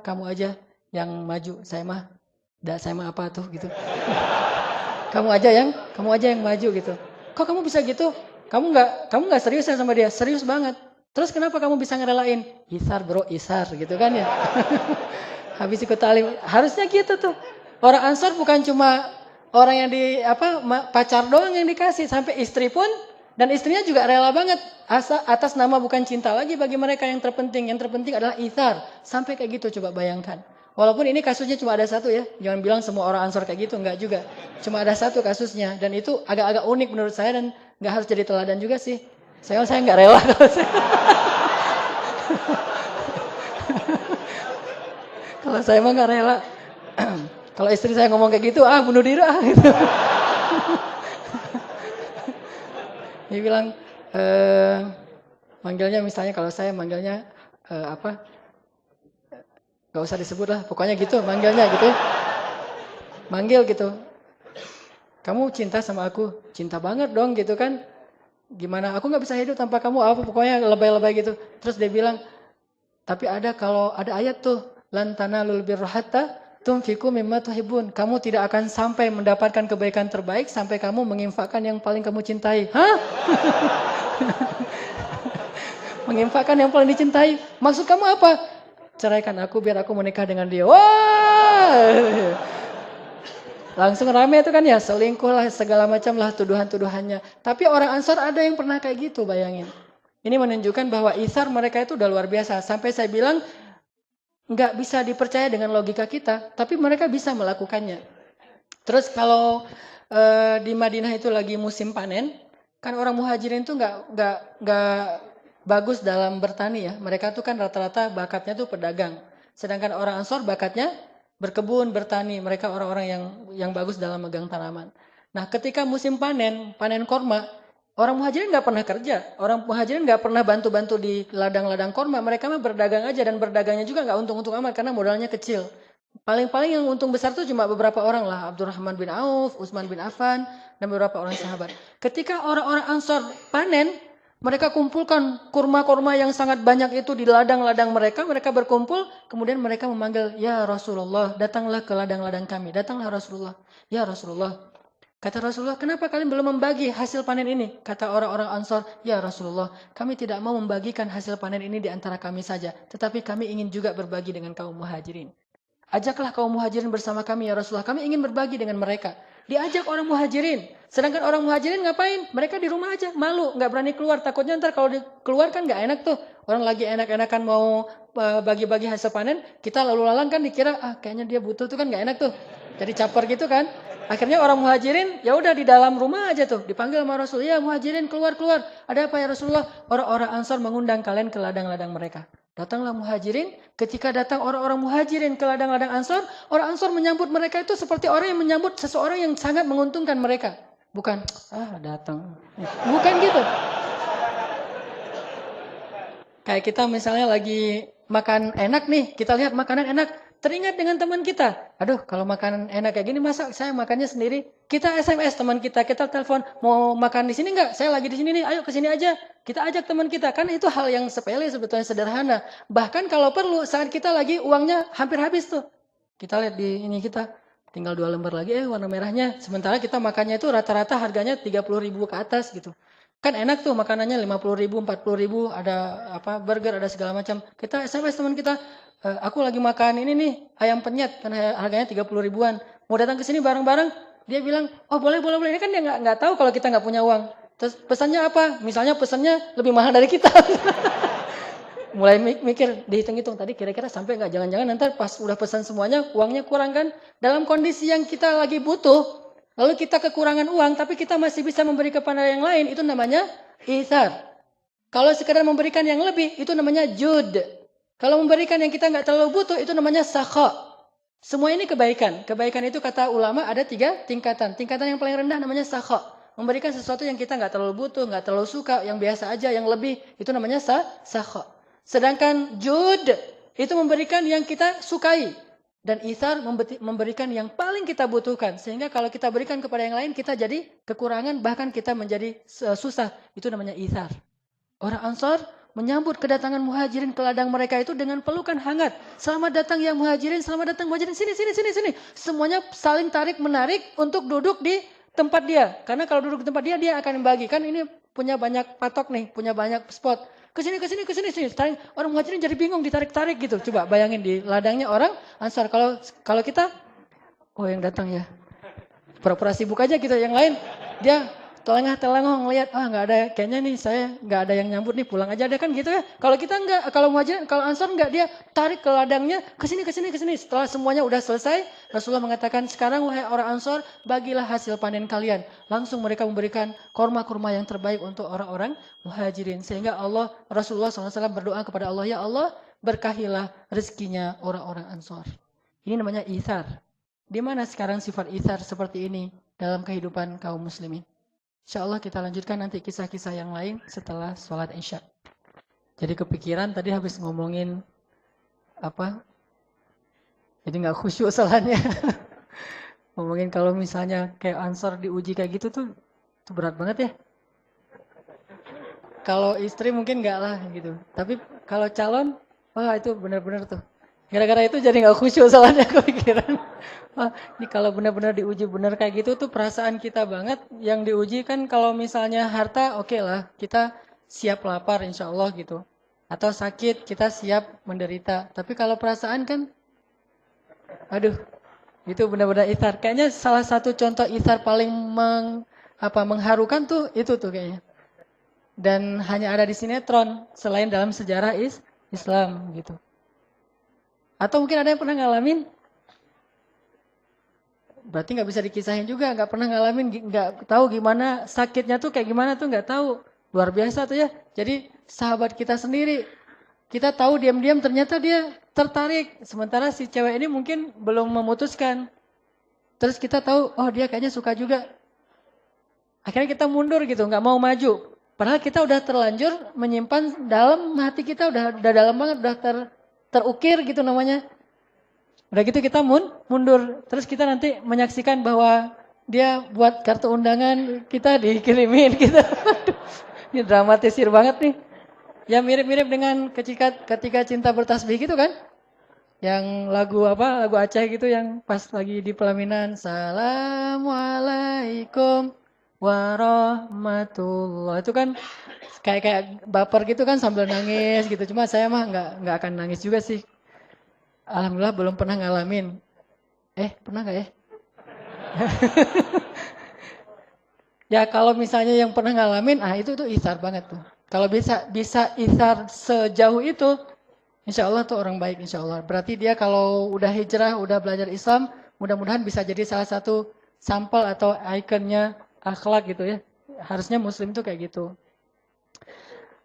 kamu aja yang maju. Saya mah apa tuh gitu. Kamu aja yang maju gitu. Kok kamu bisa gitu? Kamu nggak serius ya sama dia? Serius banget. Terus kenapa kamu bisa ngerelain? Isar bro, isar gitu kan ya. Habis ikut talim, harusnya gitu tuh. Orang Ansor bukan cuma orang yang pacar doang yang dikasih, sampai istri pun, dan istrinya juga rela banget atas nama bukan cinta lagi bagi mereka yang terpenting. Yang terpenting adalah isar. Sampai kayak gitu, coba bayangkan. Walaupun ini kasusnya cuma ada satu ya, jangan bilang semua orang Ansor kayak gitu, enggak juga. Cuma ada satu kasusnya, dan itu agak-agak unik menurut saya dan nggak harus jadi teladan juga sih. Saya nggak rela kalau kalau saya mah nggak rela. Kalau istri saya ngomong kayak gitu, bunuh diri gitu. Dia bilang, manggilnya misalnya kalau saya manggilnya nggak usah disebut lah, pokoknya gitu manggilnya gitu. Manggil gitu. Kamu cinta sama aku? Cinta banget dong gitu kan. Gimana? Aku nggak bisa hidup tanpa kamu. Pokoknya lebay-lebay gitu. Terus dia bilang, tapi kalau ada ayat tuh, lan tanalul birra hatta tunfiqu mimma tuhibbun. Kamu tidak akan sampai mendapatkan kebaikan terbaik sampai kamu menginfakkan yang paling kamu cintai. Hah? Menginfakkan yang paling dicintai. Maksud kamu apa? Ceraikan aku biar aku menikah dengan dia. Wah! Langsung rame itu kan ya, selingkuh lah, segala macam lah tuduhan-tuduhannya. Tapi orang Ansor ada yang pernah kayak gitu, bayangin. Ini menunjukkan bahwa isar mereka itu udah luar biasa. Sampai saya bilang, nggak bisa dipercaya dengan logika kita, tapi mereka bisa melakukannya. Terus kalau di Madinah itu lagi musim panen, kan orang muhajirin itu nggak bagus dalam bertani ya. Mereka tuh kan rata-rata bakatnya tuh pedagang. Sedangkan orang Ansor bakatnya berkebun, bertani, mereka orang-orang yang bagus dalam megang tanaman. Nah, ketika musim panen korma, orang muhajirin nggak pernah kerja. Orang muhajirin nggak pernah bantu-bantu di ladang-ladang korma. Mereka mah berdagang aja dan berdagangnya juga nggak untung-untung amat karena modalnya kecil. Paling-paling yang untung besar tuh cuma beberapa orang lah. Abdurrahman bin Auf, Utsman bin Affan, dan beberapa orang sahabat. Ketika orang-orang Ansor panen, mereka kumpulkan kurma-kurma yang sangat banyak itu di ladang-ladang mereka. Mereka berkumpul, kemudian mereka memanggil, ya Rasulullah, datanglah ke ladang-ladang kami. Datanglah Rasulullah. Ya Rasulullah. Kata Rasulullah, kenapa kalian belum membagi hasil panen ini? Kata orang-orang Ansor, ya Rasulullah, kami tidak mau membagikan hasil panen ini di antara kami saja. Tetapi kami ingin juga berbagi dengan kaum muhajirin. Ajaklah kaum muhajirin bersama kami ya Rasulullah. Kami ingin berbagi dengan mereka. Diajak orang muhajirin. Sedangkan orang muhajirin ngapain? Mereka di rumah aja, malu, nggak berani keluar. Takutnya ntar kalau keluar kan nggak enak tuh. Orang lagi enak-enakan mau bagi-bagi hasil panen, kita lalu lalang kan dikira, kayaknya dia butuh tuh kan nggak enak tuh. Jadi caper gitu kan. Akhirnya orang muhajirin, ya udah di dalam rumah aja tuh. Dipanggil sama Rasul, ya muhajirin keluar-keluar. Ada apa ya Rasulullah? Orang-orang Ansor mengundang kalian ke ladang-ladang mereka. Datanglah muhajirin, ketika datang orang-orang muhajirin ke ladang-ladang Ansor, orang Ansor menyambut mereka itu seperti orang yang menyambut seseorang yang sangat menguntungkan mereka. Bukan, datang. Bukan gitu. Kayak kita misalnya lagi makan enak nih, kita lihat makanan enak, teringat dengan teman kita. Aduh, kalau makanan enak kayak gini, masa saya makannya sendiri? Kita SMS teman kita telepon, mau makan di sini enggak? Saya lagi di sini nih, ayo ke sini aja. Kita ajak teman kita, kan itu hal yang sepele sebetulnya sederhana. Bahkan kalau perlu, saat kita lagi uangnya hampir habis tuh. Kita lihat di ini kita, tinggal 2 lembar lagi, warna merahnya. Sementara kita makannya itu rata-rata harganya 30.000 ke atas gitu. Kan enak tuh makanannya 50.000, 40.000, ada burger, ada segala macam. Kita SMS teman kita, aku lagi makan ini nih, ayam penyet, kan harganya 30 ribuan. Mau datang ke sini bareng-bareng, dia bilang, boleh. Ini kan dia nggak tahu kalau kita nggak punya uang. Terus pesannya apa? Misalnya pesannya lebih mahal dari kita. Mulai mikir, dihitung-hitung tadi kira-kira sampai nggak? Jangan-jangan nanti pas udah pesan semuanya, uangnya kurang kan? Dalam kondisi yang kita lagi butuh, lalu kita kekurangan uang, tapi kita masih bisa memberi kepada yang lain, itu namanya itsar. Kalau sekedar memberikan yang lebih, itu namanya jud. Kalau memberikan yang kita nggak terlalu butuh, itu namanya sakha. Semua ini kebaikan. Kebaikan itu kata ulama ada 3 tingkatan. Tingkatan yang paling rendah namanya sakha. Memberikan sesuatu yang kita nggak terlalu butuh, nggak terlalu suka, yang biasa aja, yang lebih, itu namanya sakha. Sedangkan jud, itu memberikan yang kita sukai. Dan itsar memberikan yang paling kita butuhkan. Sehingga kalau kita berikan kepada yang lain, kita jadi kekurangan, bahkan kita menjadi susah. Itu namanya itsar. Orang Ansor menyambut kedatangan muhajirin ke ladang mereka itu dengan pelukan hangat. Selamat datang ya muhajirin, selamat datang muhajirin. Sini. Semuanya saling tarik menarik untuk duduk di tempat dia. Karena kalau duduk di tempat dia, dia akan membagi. Kan ini punya banyak patok nih, punya banyak spot. Kesini. Orang muhajirin jadi bingung ditarik-tarik gitu. Coba bayangin di ladangnya orang Ansar. Kalau kita, yang datang ya. Pura-pura sibuk aja gitu. Yang lain, dia telengah-telengah ngelihat, nggak ada, kayaknya nih saya nggak ada yang nyambut nih, pulang aja deh kan gitu ya. Kalau kita enggak, kalau muhajirin, kalau Ansar enggak, dia tarik ke ladangnya, kesini. Setelah semuanya udah selesai, Rasulullah mengatakan, sekarang wahai orang Ansar, bagilah hasil panen kalian. Langsung mereka memberikan kurma-kurma yang terbaik untuk orang-orang muhajirin. Sehingga Rasulullah SAW berdoa kepada Allah, ya Allah, berkahilah rezekinya orang-orang Ansar. Ini namanya itsar. Di mana sekarang sifat itsar seperti ini dalam kehidupan kaum muslimin? InsyaAllah kita lanjutkan nanti kisah-kisah yang lain setelah sholat Isya. Jadi kepikiran tadi habis ngomongin jadi nggak khusyuk salahnya. Ngomongin kalau misalnya kayak Ansor diuji kayak gitu tuh itu berat banget ya. Kalau istri mungkin nggak lah gitu. Tapi kalau calon, itu benar-benar tuh. Gara-gara itu jadi nggak khusyuk salahnya kepikiran. Ini kalau benar-benar diuji benar kayak gitu tuh perasaan kita banget. Yang diuji kan kalau misalnya harta oke lah, kita siap lapar insya Allah gitu. Atau sakit kita siap menderita. Tapi kalau perasaan kan, itu benar-benar itsar. Kayaknya salah satu contoh itsar paling mengharukan tuh itu tuh kayaknya. Dan hanya ada di sinetron selain dalam sejarah Islam gitu. Atau mungkin ada yang pernah ngalamin? Berarti nggak bisa dikisahin juga, nggak pernah ngalamin, nggak tahu gimana sakitnya tuh kayak gimana tuh nggak tahu. Luar biasa tuh ya. Jadi sahabat kita sendiri, kita tahu diam-diam ternyata dia tertarik. Sementara si cewek ini mungkin belum memutuskan. Terus kita tahu, dia kayaknya suka juga. Akhirnya kita mundur gitu, nggak mau maju. Padahal kita udah terlanjur menyimpan dalam hati kita, udah dalam banget, udah terukir gitu namanya. Udah gitu kita mundur. Terus kita nanti menyaksikan bahwa dia buat kartu undangan, kita dikirimin gitu. Ini dramatisir banget nih. Ya mirip-mirip dengan ketika cinta bertasbih gitu kan. Yang lagu Aceh gitu yang pas lagi di pelaminan. Assalamualaikum warahmatullah. Itu kan kayak baper gitu kan sambil nangis gitu. Cuma saya mah nggak akan nangis juga sih. Alhamdulillah belum pernah ngalamin. Pernah nggak ya? Ya kalau misalnya yang pernah ngalamin, itu isar banget tuh. Kalau bisa isar sejauh itu, insya Allah tuh orang baik insya Allah. Berarti dia kalau udah hijrah, udah belajar Islam, mudah-mudahan bisa jadi salah satu sampel atau ikonnya akhlak gitu ya. Harusnya Muslim tuh kayak gitu.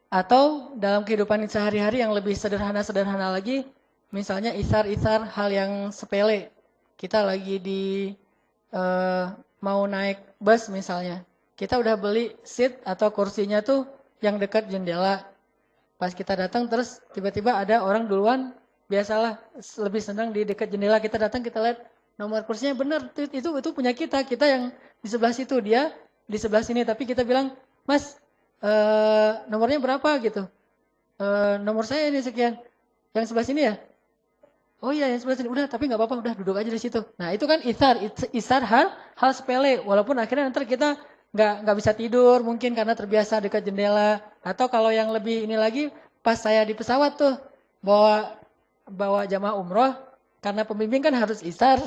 Atau dalam kehidupan sehari-hari yang lebih sederhana-sederhana lagi, misalnya isar-isar hal yang sepele. Kita lagi eh, mau naik bus misalnya. Kita udah beli seat atau kursinya tuh yang dekat jendela. Pas kita datang terus tiba-tiba ada orang duluan, biasalah lebih senang di dekat jendela. Kita datang kita lihat nomor kursinya benar itu punya kita yang di sebelah situ, dia di sebelah sini, tapi kita bilang, "Mas, nomornya berapa?" gitu. Nomor saya ini sekian. Yang sebelah sini ya? Oh iya, yang sebelah sini. Udah, tapi nggak apa-apa, udah duduk aja di situ. Nah, itu kan isar hal sepele. Walaupun akhirnya nanti kita nggak bisa tidur mungkin karena terbiasa dekat jendela. Atau kalau yang lebih ini lagi, pas saya di pesawat tuh bawa jamaah umroh, karena pembimbing kan harus isar.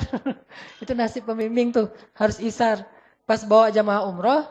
Itu nasib pembimbing tuh, harus isar. Pas bawa jamaah umroh,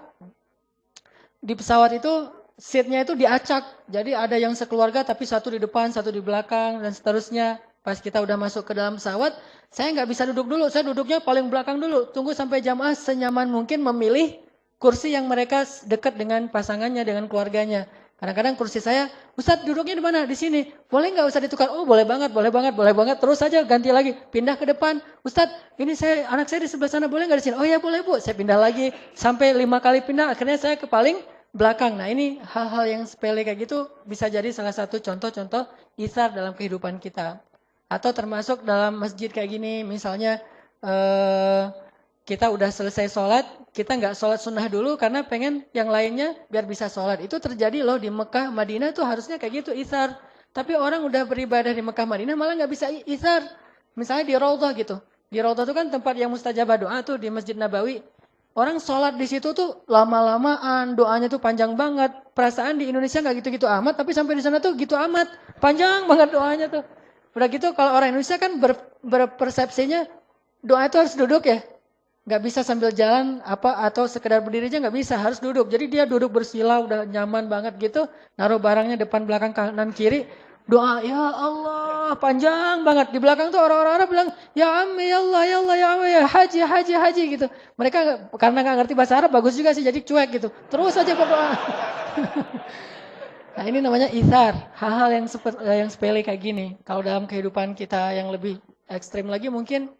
di pesawat itu seatnya itu diacak. Jadi ada yang sekeluarga tapi satu di depan, satu di belakang, dan seterusnya. Pas kita udah masuk ke dalam pesawat, saya nggak bisa duduk dulu. Saya duduknya paling belakang dulu. Tunggu sampai jamaah senyaman mungkin memilih kursi yang mereka dekat dengan pasangannya, dengan keluarganya. Kadang-kadang kursi saya, "Ustadz duduknya di mana?" "Di sini." "Boleh nggak Ustadz ditukar?" "Oh boleh banget, boleh banget, boleh banget." Terus saja ganti lagi, pindah ke depan. "Ustadz, ini anak saya di sebelah sana, boleh nggak di sini?" "Oh ya boleh Bu." Saya pindah lagi, sampai 5 kali pindah, akhirnya saya ke paling belakang. Nah ini hal-hal yang sepele kayak gitu bisa jadi salah satu contoh-contoh isar dalam kehidupan kita. Atau termasuk dalam masjid kayak gini, misalnya kita udah selesai sholat, kita nggak sholat sunnah dulu karena pengen yang lainnya biar bisa sholat. Itu terjadi loh di Mekah, Madinah tuh harusnya kayak gitu isar. Tapi orang udah beribadah di Mekah, Madinah malah nggak bisa isar. Misalnya di Raudhah gitu. Di Raudhah itu kan tempat yang mustajabah doa tuh di Masjid Nabawi. Orang sholat di situ tuh lama-lamaan, doanya tuh panjang banget. Perasaan di Indonesia nggak gitu-gitu amat, tapi sampai di sana tuh gitu amat. Panjang banget doanya tuh. Udah gitu kalau orang Indonesia kan berpersepsinya doa itu harus duduk ya. Nggak bisa sambil jalan atau sekedar berdiri aja nggak bisa, harus duduk. Jadi dia duduk bersila udah nyaman banget gitu, naruh barangnya depan belakang kanan kiri, doa ya Allah panjang banget. Di belakang tuh orang-orang Arab bilang ya Ammi ya Allah ya Allah ya Allah ya haji haji haji gitu. Mereka karena nggak ngerti bahasa Arab bagus juga sih jadi cuek gitu. Terus aja berdoa. Nah ini namanya ithar, hal-hal yang sepele kayak gini. Kalau dalam kehidupan kita yang lebih ekstrim lagi mungkin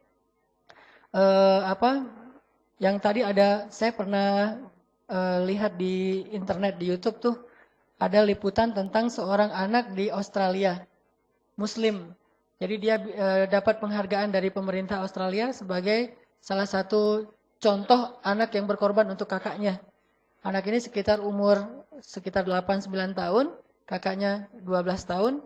yang tadi saya pernah lihat di internet di YouTube tuh ada liputan tentang seorang anak di Australia, Muslim. Jadi dia dapat penghargaan dari pemerintah Australia sebagai salah satu contoh anak yang berkorban untuk kakaknya. Anak ini sekitar 8-9 tahun, kakaknya 12 tahun,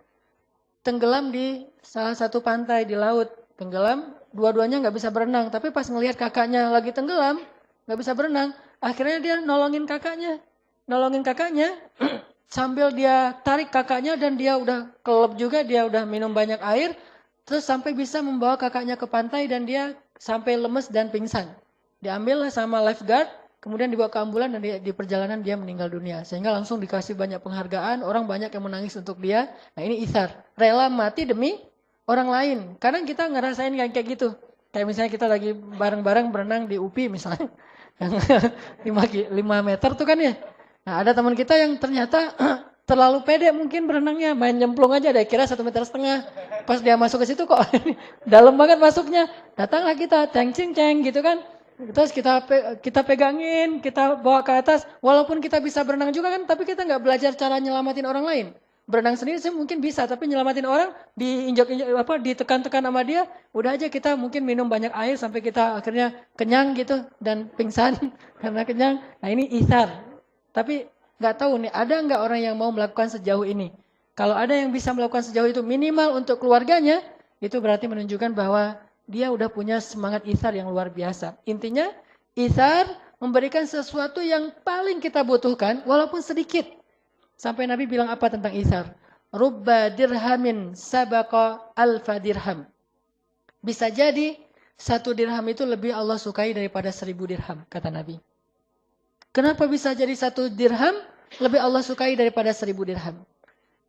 tenggelam di salah satu pantai di laut. Tenggelam, dua-duanya nggak bisa berenang. Tapi pas ngelihat kakaknya lagi tenggelam, nggak bisa berenang. Akhirnya dia nolongin kakaknya. Sambil dia tarik kakaknya dan dia udah kelep juga, dia udah minum banyak air. Terus sampai bisa membawa kakaknya ke pantai dan dia sampai lemes dan pingsan. Diambil sama lifeguard, kemudian dibawa ke ambulan dan di perjalanan dia meninggal dunia. Sehingga langsung dikasih banyak penghargaan, orang banyak yang menangis untuk dia. Nah ini ithar, rela mati demi orang lain. Kadang kita ngerasain kayak gitu. Kayak misalnya kita lagi bareng-bareng berenang di UPI misalnya. Yang 5 meter tuh kan ya. Nah ada teman kita yang ternyata terlalu pede mungkin berenangnya. Main nyemplung aja deh, kira 1,5 meter. Pas dia masuk ke situ kok dalam banget masuknya. Datanglah kita, ceng-ceng gitu kan. Terus kita pegangin, kita bawa ke atas. Walaupun kita bisa berenang juga kan, tapi kita nggak belajar cara nyelamatin orang lain. Berenang sendiri sih mungkin bisa, tapi nyelamatin orang ditekan-tekan sama dia, udah aja kita mungkin minum banyak air sampai kita akhirnya kenyang gitu dan pingsan karena kenyang. Nah ini ithar. Tapi nggak tahu nih, ada nggak orang yang mau melakukan sejauh ini? Kalau ada yang bisa melakukan sejauh itu minimal untuk keluarganya, itu berarti menunjukkan bahwa dia udah punya semangat ithar yang luar biasa. Intinya, ithar memberikan sesuatu yang paling kita butuhkan, walaupun sedikit. Sampai Nabi bilang apa tentang ithar? Rubba dirhamin sabaqa alfa dirham. Bisa jadi 1 dirham itu lebih Allah sukai daripada 1000 dirham, kata Nabi. Kenapa bisa jadi 1 dirham lebih Allah sukai daripada 1000 dirham?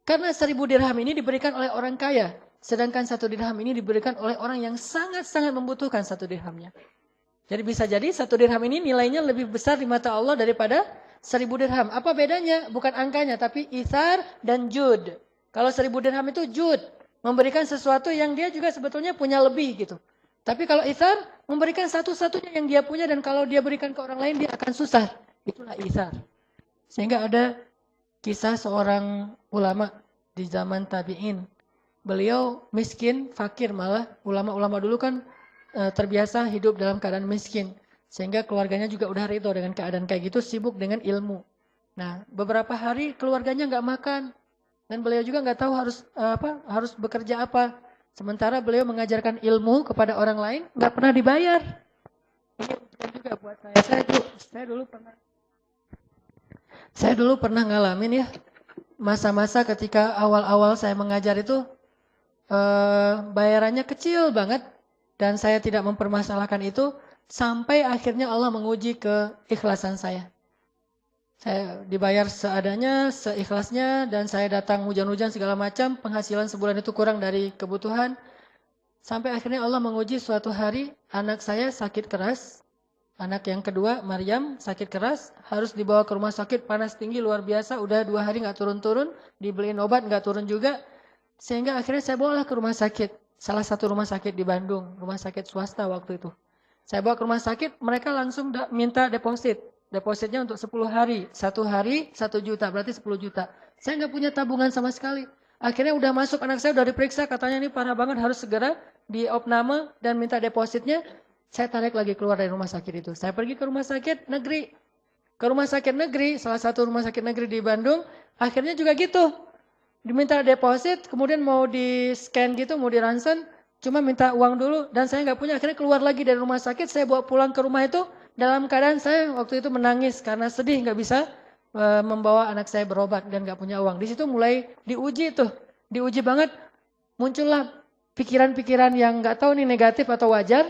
Karena 1000 dirham ini diberikan oleh orang kaya. Sedangkan 1 dirham ini diberikan oleh orang yang sangat-sangat membutuhkan 1 dirhamnya. Jadi bisa jadi 1 dirham ini nilainya lebih besar di mata Allah daripada 1000 dirham. Apa bedanya? Bukan angkanya, tapi ithar dan jud. Kalau 1000 dirham itu jud. Memberikan sesuatu yang dia juga sebetulnya punya lebih gitu. Tapi kalau ithar, memberikan satu-satunya yang dia punya dan kalau dia berikan ke orang lain dia akan susah. Itulah ithar. Sehingga ada kisah seorang ulama di zaman tabi'in. Beliau miskin, fakir malah. Ulama-ulama dulu kan terbiasa hidup dalam keadaan miskin. Sehingga keluarganya juga udah ridho dengan keadaan kayak gitu, sibuk dengan ilmu. Nah, beberapa hari keluarganya nggak makan. Dan beliau juga nggak tahu harus bekerja apa. Sementara beliau mengajarkan ilmu kepada orang lain, nggak pernah dibayar. Ini ujian juga buat saya. Saya dulu pernah ngalamin ya, masa-masa ketika awal-awal saya mengajar itu, bayarannya kecil banget. Dan saya tidak mempermasalahkan itu, sampai akhirnya Allah menguji keikhlasan saya. Saya dibayar seadanya, seikhlasnya, dan saya datang hujan-hujan segala macam, penghasilan sebulan itu kurang dari kebutuhan. Sampai akhirnya Allah menguji suatu hari, anak saya sakit keras. Anak yang kedua, Maryam, sakit keras, harus dibawa ke rumah sakit, panas tinggi, luar biasa, udah 2 hari nggak turun-turun, dibeliin obat nggak turun juga. Sehingga akhirnya saya bawalah ke rumah sakit, salah satu rumah sakit di Bandung, rumah sakit swasta waktu itu. Saya bawa ke rumah sakit, mereka langsung minta deposit. Depositnya untuk 10 hari. 1 hari 1 juta, berarti 10 juta. Saya nggak punya tabungan sama sekali. Akhirnya udah masuk, anak saya udah diperiksa, katanya ini parah banget, harus segera diopname dan minta depositnya. Saya tarik lagi keluar dari rumah sakit itu. Saya pergi ke rumah sakit negeri. Ke rumah sakit negeri, salah satu rumah sakit negeri di Bandung. Akhirnya juga gitu. Diminta deposit, kemudian mau di-scan gitu, mau di-ransen. Cuma minta uang dulu dan saya nggak punya. Akhirnya keluar lagi dari rumah sakit, saya bawa pulang ke rumah itu. Dalam keadaan saya waktu itu menangis karena sedih nggak bisa membawa anak saya berobat dan nggak punya uang. Di situ mulai diuji tuh, diuji banget. Muncullah pikiran-pikiran yang nggak tahu nih negatif atau wajar.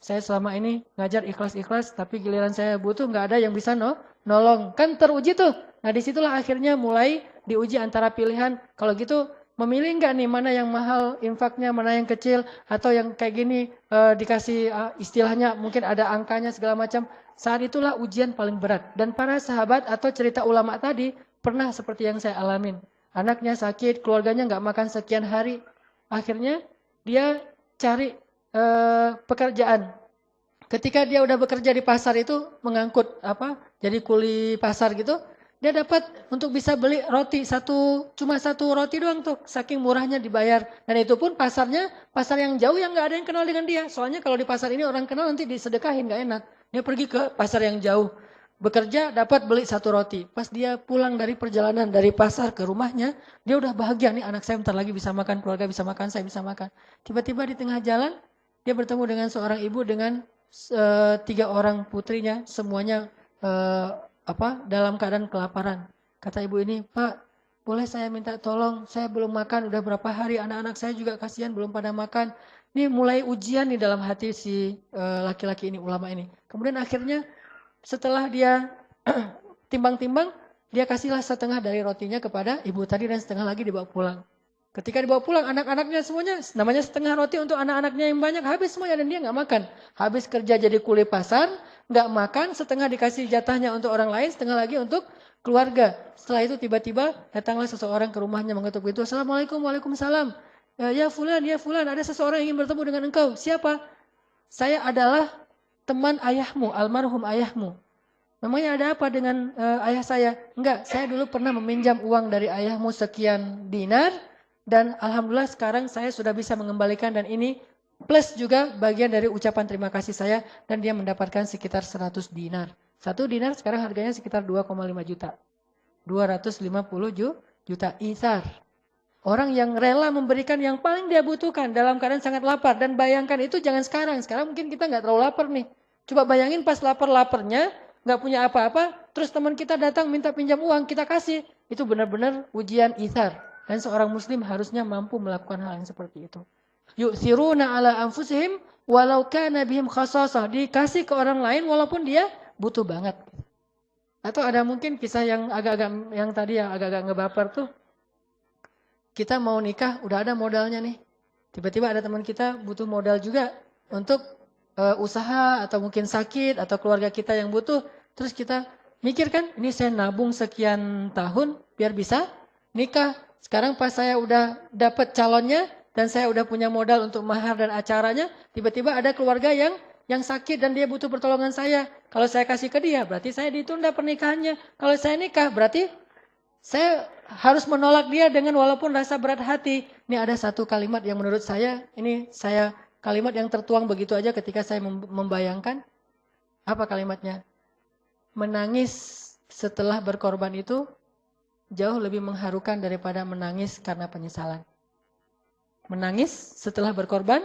Saya selama ini ngajar ikhlas-ikhlas, tapi giliran saya butuh nggak ada yang bisa nolong. Kan teruji tuh. Nah disitulah akhirnya mulai diuji antara pilihan. Kalau gitu memilih nggak nih mana yang mahal infaknya, mana yang kecil, atau yang kayak gini dikasih istilahnya mungkin ada angkanya segala macam. Saat itulah ujian paling berat. Dan para sahabat atau cerita ulama tadi pernah seperti yang saya alamin. Anaknya sakit, keluarganya nggak makan sekian hari. Akhirnya dia cari pekerjaan. Ketika dia udah bekerja di pasar itu mengangkut jadi kuli pasar gitu. Dia dapat untuk bisa beli roti cuma satu roti doang tuh. Saking murahnya dibayar. Dan itu pun pasarnya, pasar yang jauh yang nggak ada yang kenal dengan dia. Soalnya kalau di pasar ini orang kenal nanti disedekahin, nggak enak. Dia pergi ke pasar yang jauh. Bekerja dapat beli satu roti. Pas dia pulang dari perjalanan dari pasar ke rumahnya, dia udah bahagia nih anak saya bentar lagi bisa makan, keluarga bisa makan, saya bisa makan. Tiba-tiba di tengah jalan, dia bertemu dengan seorang ibu dengan 3 orang putrinya. Semuanya dalam keadaan kelaparan. Kata ibu ini, Pak, boleh saya minta tolong? Saya belum makan, udah berapa hari, anak-anak saya juga kasihan belum pada makan. Ini mulai ujian nih dalam hati si laki-laki ini, ulama ini. Kemudian akhirnya setelah dia timbang-timbang, dia kasihlah setengah dari rotinya kepada ibu tadi dan setengah lagi dibawa pulang. Ketika dibawa pulang, anak-anaknya semuanya, namanya setengah roti untuk anak-anaknya yang banyak, habis semuanya dan dia nggak makan. Habis kerja jadi kuli pasar, nggak makan, setengah dikasih jatahnya untuk orang lain, setengah lagi untuk keluarga. Setelah itu tiba-tiba datanglah seseorang ke rumahnya mengetuk pintu. Assalamualaikum, waalaikumsalam. Ya fulan, ada seseorang yang ingin bertemu dengan engkau. Siapa? Saya adalah teman ayahmu, almarhum ayahmu. Namanya ada apa dengan ayah saya? Enggak, saya dulu pernah meminjam uang dari ayahmu sekian dinar. Dan alhamdulillah sekarang saya sudah bisa mengembalikan dan ini plus juga bagian dari ucapan terima kasih saya dan dia mendapatkan sekitar 100 dinar. 1 dinar sekarang harganya sekitar 2,5 juta. 250 juta ithar. Orang yang rela memberikan yang paling dia butuhkan dalam keadaan sangat lapar. Dan bayangkan itu jangan sekarang. Sekarang mungkin kita nggak terlalu lapar nih. Coba bayangin pas lapar-laparnya, nggak punya apa-apa, terus teman kita datang minta pinjam uang, kita kasih. Itu benar-benar ujian ithar. Dan seorang muslim harusnya mampu melakukan hal yang seperti itu. Yu'thiruna ala anfusihim Walau kana bihim khasasah, dikasih ke orang lain walaupun dia butuh banget. Atau ada mungkin kisah yang agak-agak yang tadi yang agak-agak ngebaper tuh. Kita mau nikah, udah ada modalnya nih. Tiba-tiba ada teman kita butuh modal juga untuk usaha atau mungkin sakit atau keluarga kita yang butuh. Terus kita mikir kan, ini saya nabung sekian tahun biar bisa nikah. Sekarang pas saya udah dapat calonnya dan saya udah punya modal untuk mahar dan acaranya, tiba-tiba ada keluarga yang sakit dan dia butuh pertolongan saya. Kalau saya kasih ke dia, berarti saya ditunda pernikahannya. Kalau saya nikah, berarti saya harus menolak dia dengan walaupun rasa berat hati. Ini ada satu kalimat yang menurut saya, kalimat yang tertuang begitu aja ketika saya membayangkan. Apa kalimatnya? Menangis setelah berkorban itu jauh lebih mengharukan daripada menangis karena penyesalan. Menangis setelah berkorban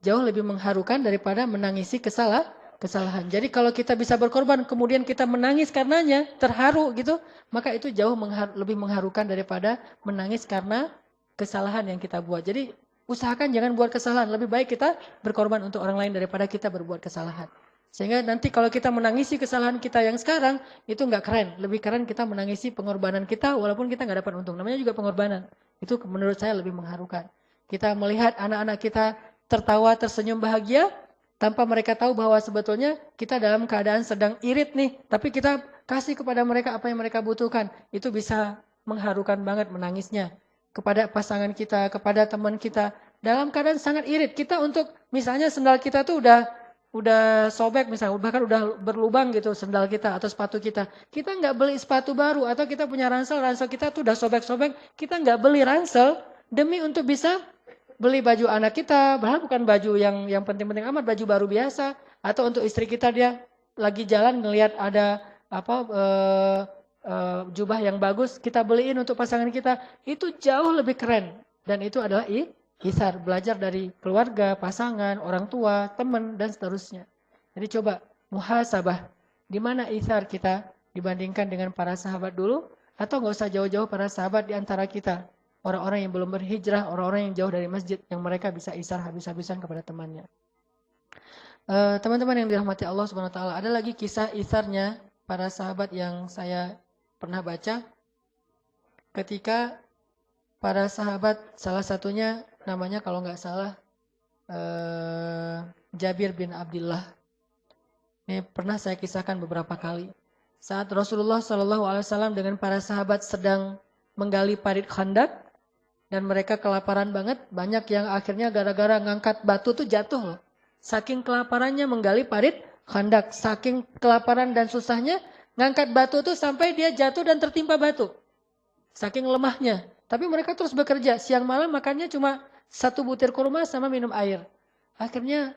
jauh lebih mengharukan daripada menangisi kesalahan. Jadi kalau kita bisa berkorban kemudian kita menangis karenanya, terharu gitu, maka itu jauh lebih mengharukan daripada menangis karena kesalahan yang kita buat. Jadi usahakan jangan buat kesalahan, lebih baik kita berkorban untuk orang lain daripada kita berbuat kesalahan. Sehingga nanti kalau kita menangisi kesalahan kita yang sekarang, itu nggak keren. Lebih keren kita menangisi pengorbanan kita walaupun kita nggak dapat untung. Namanya juga pengorbanan. Itu menurut saya lebih mengharukan. Kita melihat anak-anak kita tertawa, tersenyum bahagia, tanpa mereka tahu bahwa sebetulnya kita dalam keadaan sedang irit nih. Tapi kita kasih kepada mereka apa yang mereka butuhkan. Itu bisa mengharukan banget menangisnya. Kepada pasangan kita, kepada teman kita. Dalam keadaan sangat irit. Kita untuk, misalnya sendal kita tuh udah sobek misalnya, bahkan udah berlubang gitu sendal kita atau sepatu kita. Kita nggak beli sepatu baru atau kita punya ransel kita tuh udah sobek-sobek. Kita nggak beli ransel demi untuk bisa beli baju anak kita, bahkan bukan baju yang penting-penting amat, baju baru biasa. Atau untuk istri kita dia lagi jalan ngelihat ada jubah yang bagus, kita beliin untuk pasangan kita. Itu jauh lebih keren. Dan itu adalah ihsar, belajar dari keluarga, pasangan, orang tua, teman, dan seterusnya. Jadi coba muhasabah, di mana ihsar kita dibandingkan dengan para sahabat dulu, atau nggak usah jauh-jauh para sahabat di antara kita. Orang-orang yang belum berhijrah, orang-orang yang jauh dari masjid, yang mereka bisa ihsar habis-habisan kepada temannya. Teman-teman yang dirahmati Allah Subhanahu Wa Taala, ada lagi kisah ihsarnya para sahabat yang saya pernah baca. Ketika para sahabat, salah satunya namanya kalau nggak salah Jabir bin Abdullah. Ini pernah saya kisahkan beberapa kali. Saat Rasulullah SAW dengan para sahabat sedang menggali parit Khandak, dan mereka kelaparan banget, banyak yang akhirnya gara-gara ngangkat batu tuh jatuh loh. Saking kelaparannya menggali parit Khandak, saking kelaparan dan susahnya ngangkat batu tuh sampai dia jatuh dan tertimpa batu. Saking lemahnya. Tapi mereka terus bekerja, siang malam makannya cuma 1 butir kurma sama minum air. Akhirnya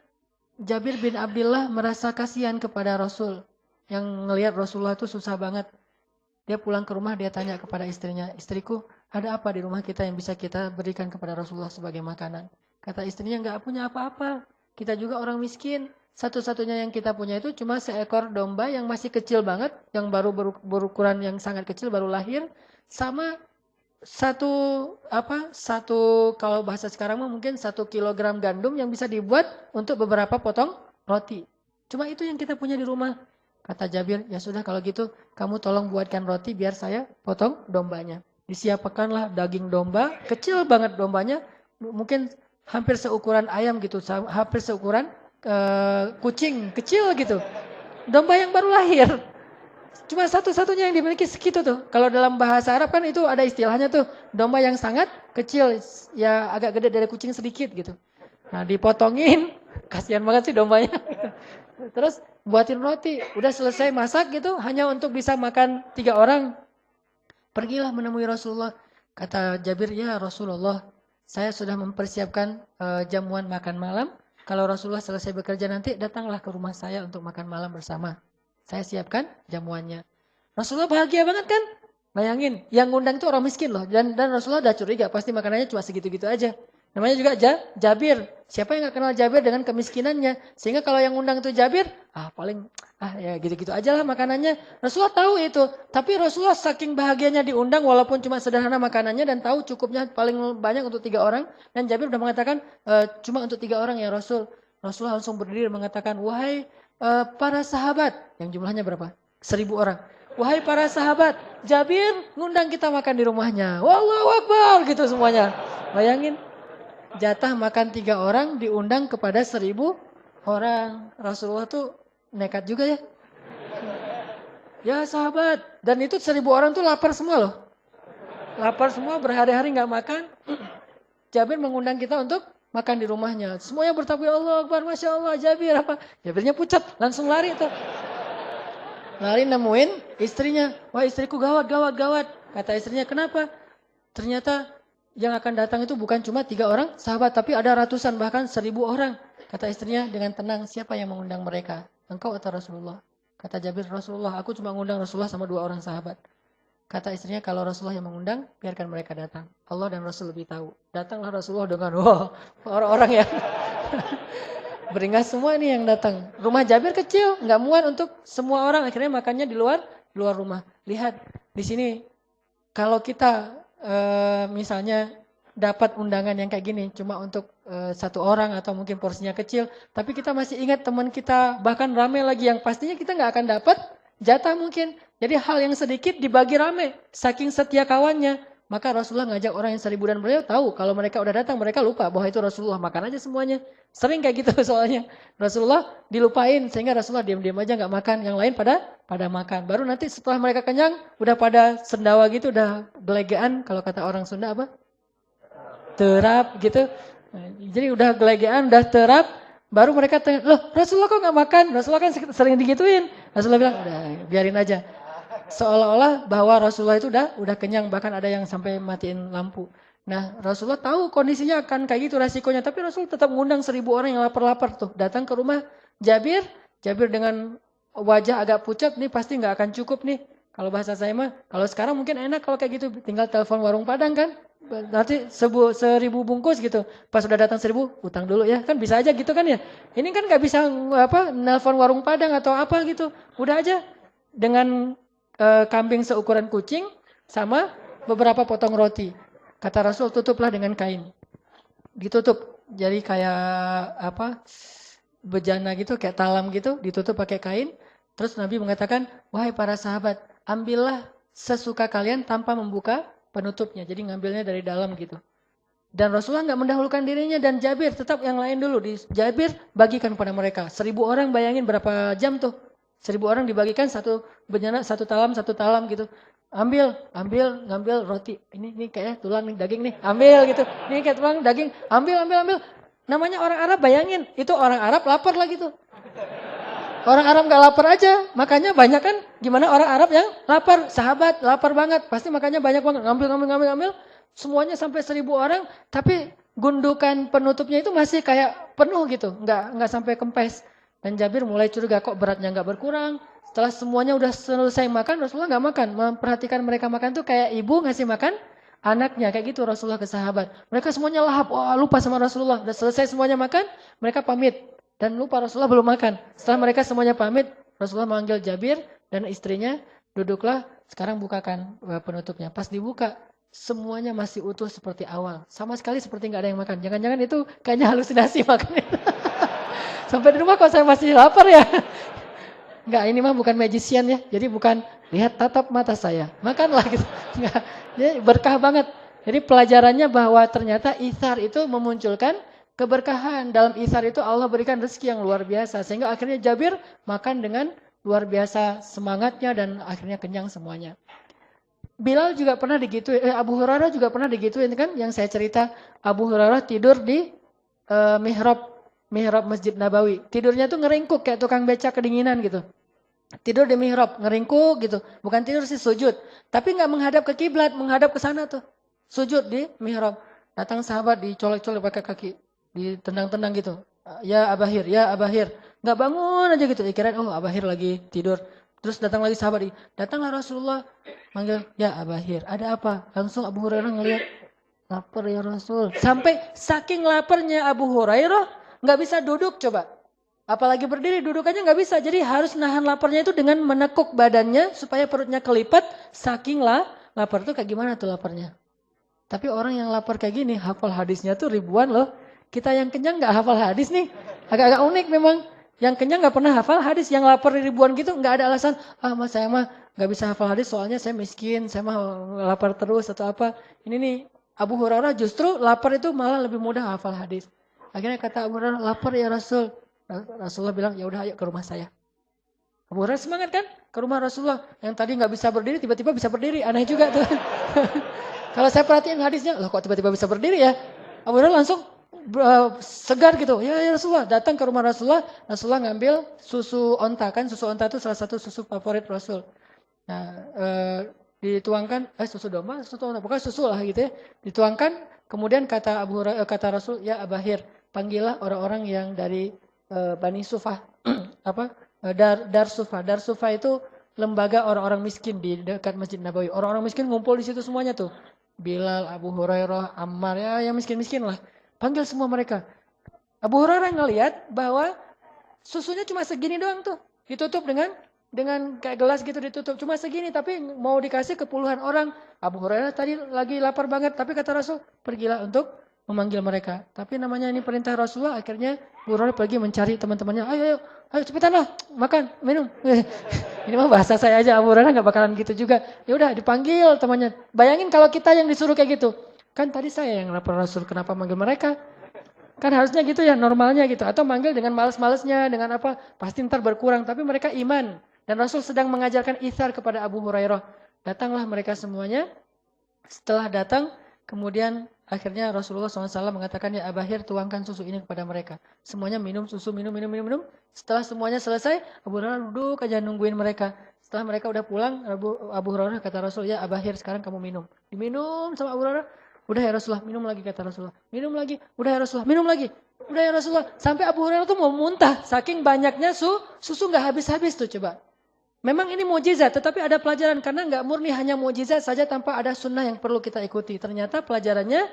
Jabir bin Abdullah merasa kasihan kepada Rasul. Yang ngelihat Rasulullah itu susah banget. Dia pulang ke rumah, dia tanya kepada istrinya, istriku, ada apa di rumah kita yang bisa kita berikan kepada Rasulullah sebagai makanan? Kata istrinya, nggak punya apa-apa. Kita juga orang miskin. Satu-satunya yang kita punya itu cuma seekor domba yang masih kecil banget, yang baru berukuran yang sangat kecil, baru lahir, sama satu kalau bahasa sekarang mungkin 1 kilogram gandum yang bisa dibuat untuk beberapa potong roti. Cuma itu yang kita punya di rumah. Kata Jabir, ya sudah kalau gitu kamu tolong buatkan roti biar saya potong dombanya. Disiapkanlah daging domba, kecil banget dombanya, mungkin hampir seukuran ayam gitu, hampir seukuran kucing, kecil gitu. Domba yang baru lahir. Cuma satu-satunya yang dimiliki segitu tuh. Kalau dalam bahasa Arab kan itu ada istilahnya tuh, domba yang sangat kecil, ya agak gede dari kucing sedikit gitu. Nah dipotongin, kasihan banget sih dombanya. Terus buatin roti, udah selesai masak gitu, hanya untuk bisa makan 3 orang. Pergilah menemui Rasulullah. Kata Jabir, ya Rasulullah, saya sudah mempersiapkan jamuan makan malam. Kalau Rasulullah selesai bekerja nanti, datanglah ke rumah saya untuk makan malam bersama. Saya siapkan jamuannya. Rasulullah bahagia banget kan? Bayangin, yang ngundang itu orang miskin loh. Dan Rasulullah udah curiga, pasti makanannya cuma segitu-gitu aja. Namanya juga Jabir. Siapa yang gak kenal Jabir dengan kemiskinannya? Sehingga kalau yang undang itu Jabir, ya gitu-gitu aja lah makanannya. Rasulullah tahu itu. Tapi Rasulullah saking bahagianya diundang walaupun cuma sederhana makanannya dan tahu cukupnya paling banyak untuk 3 orang. Dan Jabir udah mengatakan cuma untuk 3 orang ya Rasul. Rasulullah langsung berdiri mengatakan, wahai para sahabat, yang jumlahnya berapa? 1000 orang. Wahai para sahabat, Jabir ngundang kita makan di rumahnya. Wallahu Akbar gitu semuanya. Bayangin, jatah makan 3 orang diundang kepada 1000 orang. Rasulullah tuh nekat juga ya. Ya sahabat, dan itu 1000 orang tuh lapar semua loh. Lapar semua, berhari-hari nggak makan. Jabir mengundang kita untuk makan di rumahnya. Semuanya bertakbir Allah Akbar, Masya Allah, Jabir apa? Jabirnya pucat, langsung lari tuh. Lari nemuin istrinya. Wah istriku gawat. Kata istrinya, kenapa? Ternyata yang akan datang itu bukan cuma 3 orang sahabat, tapi ada ratusan bahkan 1000 orang. Kata istrinya dengan tenang, siapa yang mengundang mereka? Engkau atau Rasulullah? Kata Jabir, Rasulullah, aku cuma mengundang Rasulullah sama 2 orang sahabat. Kata istrinya, kalau Rasulullah yang mengundang, biarkan mereka datang. Allah dan Rasul lebih tahu. Datanglah Rasulullah dengan orang-orang yang beringas semua nih yang datang. Rumah Jabir kecil, nggak muat untuk semua orang. Akhirnya makannya di luar rumah. Lihat di sini, kalau kita misalnya dapat undangan yang kayak gini, cuma untuk 1 orang atau mungkin porsinya kecil, tapi kita masih ingat teman kita, bahkan rame lagi yang pastinya kita nggak akan dapat jatah mungkin. Jadi hal yang sedikit dibagi rame, saking setia kawannya. Maka Rasulullah ngajak orang yang 1000 dan beliau tahu kalau mereka udah datang mereka lupa bahwa itu Rasulullah, makan aja semuanya. Sering kayak gitu soalnya. Rasulullah dilupain sehingga Rasulullah diam-diam aja nggak makan, yang lain pada makan. Baru nanti setelah mereka kenyang udah pada sendawa gitu, udah gelegean, kalau kata orang Sunda apa? Terap gitu. Jadi udah gelegean, udah terap, baru mereka tanya, loh Rasulullah kok nggak makan? Rasulullah kan sering digituin. Rasulullah bilang, udah biarin aja. Seolah-olah bahwa Rasulullah itu udah kenyang, bahkan ada yang sampai matiin lampu. Nah Rasulullah tahu kondisinya akan kayak gitu resikonya, tapi Rasul tetap mengundang 1000 orang yang lapar-lapar tuh datang ke rumah Jabir. Jabir dengan wajah agak pucat, nih pasti nggak akan cukup nih. Kalau bahasa saya mah, kalau sekarang mungkin enak kalau kayak gitu, tinggal telepon warung Padang kan, nanti 1000 bungkus gitu. Pas udah datang 1000, utang dulu ya, kan bisa aja gitu kan ya. Ini kan nggak bisa nelpon warung Padang atau apa gitu, udah aja dengan kambing seukuran kucing sama beberapa potong roti. Kata Rasul, tutuplah dengan kain. Ditutup. Jadi kayak bejana gitu, kayak talam gitu, ditutup pakai kain. Terus Nabi mengatakan, wahai para sahabat, ambillah sesuka kalian tanpa membuka penutupnya. Jadi ngambilnya dari dalam gitu. Dan Rasulullah nggak mendahulukan dirinya dan Jabir, tetap yang lain dulu. Jabir bagikan pada mereka. 1000 orang bayangin berapa jam tuh. 1000 orang dibagikan satu benyana, satu talam gitu. Ngambil roti. Ini kayaknya tulang nih, daging nih. Ambil gitu. Ini kayak tulang, daging. Ambil. Namanya orang Arab, bayangin. Itu orang Arab lapar lah gitu. Orang Arab gak lapar aja. Makanya banyak kan gimana orang Arab yang lapar. Sahabat lapar banget. Pasti makanya banyak banget. Ngambil. Semuanya sampai 1000 orang. Tapi gundukan penutupnya itu masih kayak penuh gitu. Nggak sampai kempes. Dan Jabir mulai curiga, kok beratnya nggak berkurang. Setelah semuanya udah selesai makan, Rasulullah nggak makan. Memperhatikan mereka makan tuh kayak ibu ngasih makan anaknya. Kayak gitu Rasulullah ke sahabat. Mereka semuanya lahap, wah lupa sama Rasulullah. Udah selesai semuanya makan, mereka pamit. Dan lupa Rasulullah belum makan. Setelah mereka semuanya pamit, Rasulullah memanggil Jabir dan istrinya, duduklah, sekarang bukakan penutupnya. Pas dibuka, semuanya masih utuh seperti awal. Sama sekali seperti nggak ada yang makan. Jangan-jangan itu kayaknya halusinasi makannya. Sampai di rumah kok saya masih lapar ya. Enggak, ini mah bukan magician ya. Jadi bukan lihat tatap mata saya. Makanlah gitu. Enggak. Jadi berkah banget. Jadi pelajarannya bahwa ternyata itsar itu memunculkan keberkahan. Dalam itsar itu Allah berikan rezeki yang luar biasa. Sehingga akhirnya Jabir makan dengan luar biasa semangatnya dan akhirnya kenyang semuanya. Bilal juga pernah digituin. Abu Hurairah juga pernah digituin kan. Yang saya cerita Abu Hurairah tidur di mihrab Masjid Nabawi. Tidurnya tuh ngeringkuk kayak tukang beca kedinginan gitu. Tidur di mihrab, ngeringkuk gitu. Bukan tidur sih, sujud. Tapi nggak menghadap ke kiblat, menghadap ke sana tuh. Sujud di mihrab. Datang sahabat dicolek-colek pakai kaki, ditendang-tendang gitu. Ya Abahir, ya Abahir. Nggak bangun aja gitu. Kirain Abahir lagi tidur. Terus datang lagi sahabat, datanglah Rasulullah manggil, ya Abahir, ada apa? Langsung Abu Hurairah ngelihat, lapar ya Rasul. Sampai saking laparnya Abu Hurairah nggak bisa duduk coba. Apalagi berdiri, duduk aja nggak bisa. Jadi harus nahan laparnya itu dengan menekuk badannya supaya perutnya kelipat. Saking lapar tuh kayak gimana tuh laparnya. Tapi orang yang lapar kayak gini hafal hadisnya tuh ribuan loh. Kita yang kenyang nggak hafal hadis nih. Agak-agak unik memang. Yang kenyang nggak pernah hafal hadis, yang lapar ribuan gitu nggak ada alasan. Mas saya mah nggak bisa hafal hadis soalnya saya miskin, saya mah lapar terus atau apa. Ini nih Abu Hurairah justru lapar itu malah lebih mudah hafal hadis. Akhirnya kata Abu Hurairah, lapar ya Rasul. Rasulullah bilang, ya udah ayo ke rumah saya. Abu Hurairah semangat kan ke rumah Rasulullah. Yang tadi nggak bisa berdiri tiba-tiba bisa berdiri, aneh juga tuh. Kalau saya perhatiin hadisnya, loh kok tiba-tiba bisa berdiri ya? Abu Hurairah langsung segar gitu. Ya Rasulullah, datang ke rumah Rasulullah, Rasulullah ngambil susu onta kan, susu onta itu salah satu susu favorit Rasul. Nah, dituangkan susu domba, susu onta, pokoknya susu lah gitu ya. Dituangkan, kemudian kata kata Rasul, ya Abahir, panggillah orang-orang yang dari Bani Sufah, apa? Dar Sufah. Dar Sufah itu lembaga orang-orang miskin di dekat Masjid Nabawi. Orang-orang miskin ngumpul di situ semuanya tuh. Bilal, Abu Hurairah, Ammar, ya yang miskin-miskin lah. Panggil semua mereka. Abu Hurairah ngelihat bahwa susunya cuma segini doang tuh. Ditutup dengan kayak gelas gitu ditutup. Cuma segini tapi mau dikasih ke puluhan orang. Abu Hurairah tadi lagi lapar banget. Tapi kata Rasul, pergilah untuk memanggil mereka. Tapi namanya ini perintah Rasulullah. Akhirnya Abu Hurairah pergi mencari teman-temannya. Ayo cepetan lah. Makan, minum. Ini mah bahasa saya aja. Abu Hurairah gak bakalan gitu juga. Ya udah dipanggil temannya. Bayangin kalau kita yang disuruh kayak gitu. Kan tadi saya yang lapor Rasul, kenapa manggil mereka? Kan harusnya gitu ya, normalnya gitu. Atau manggil dengan males-malesnya, dengan apa, pasti ntar berkurang. Tapi mereka iman. Dan Rasul sedang mengajarkan itsar kepada Abu Hurairah. Datanglah mereka semuanya. Setelah datang, kemudian akhirnya Rasulullah SAW mengatakan, ya Abahir tuangkan susu ini kepada mereka. Semuanya minum susu, minum. Setelah semuanya selesai, Abu Hurairah duduk aja nungguin mereka. Setelah mereka udah pulang, Abu Hurairah kata Rasul, ya Abahir sekarang kamu minum. Diminum sama Abu Hurairah. Udah ya Rasulullah, minum lagi kata Rasulullah. Minum lagi, udah ya Rasulullah, minum lagi. Udah ya Rasulullah. Sampai Abu Hurairah tuh mau muntah. Saking banyaknya susu gak habis-habis tuh coba. Memang ini mukjizat, tetapi ada pelajaran. Karena gak murni hanya mukjizat saja tanpa ada sunnah yang perlu kita ikuti. Ternyata pelajarannya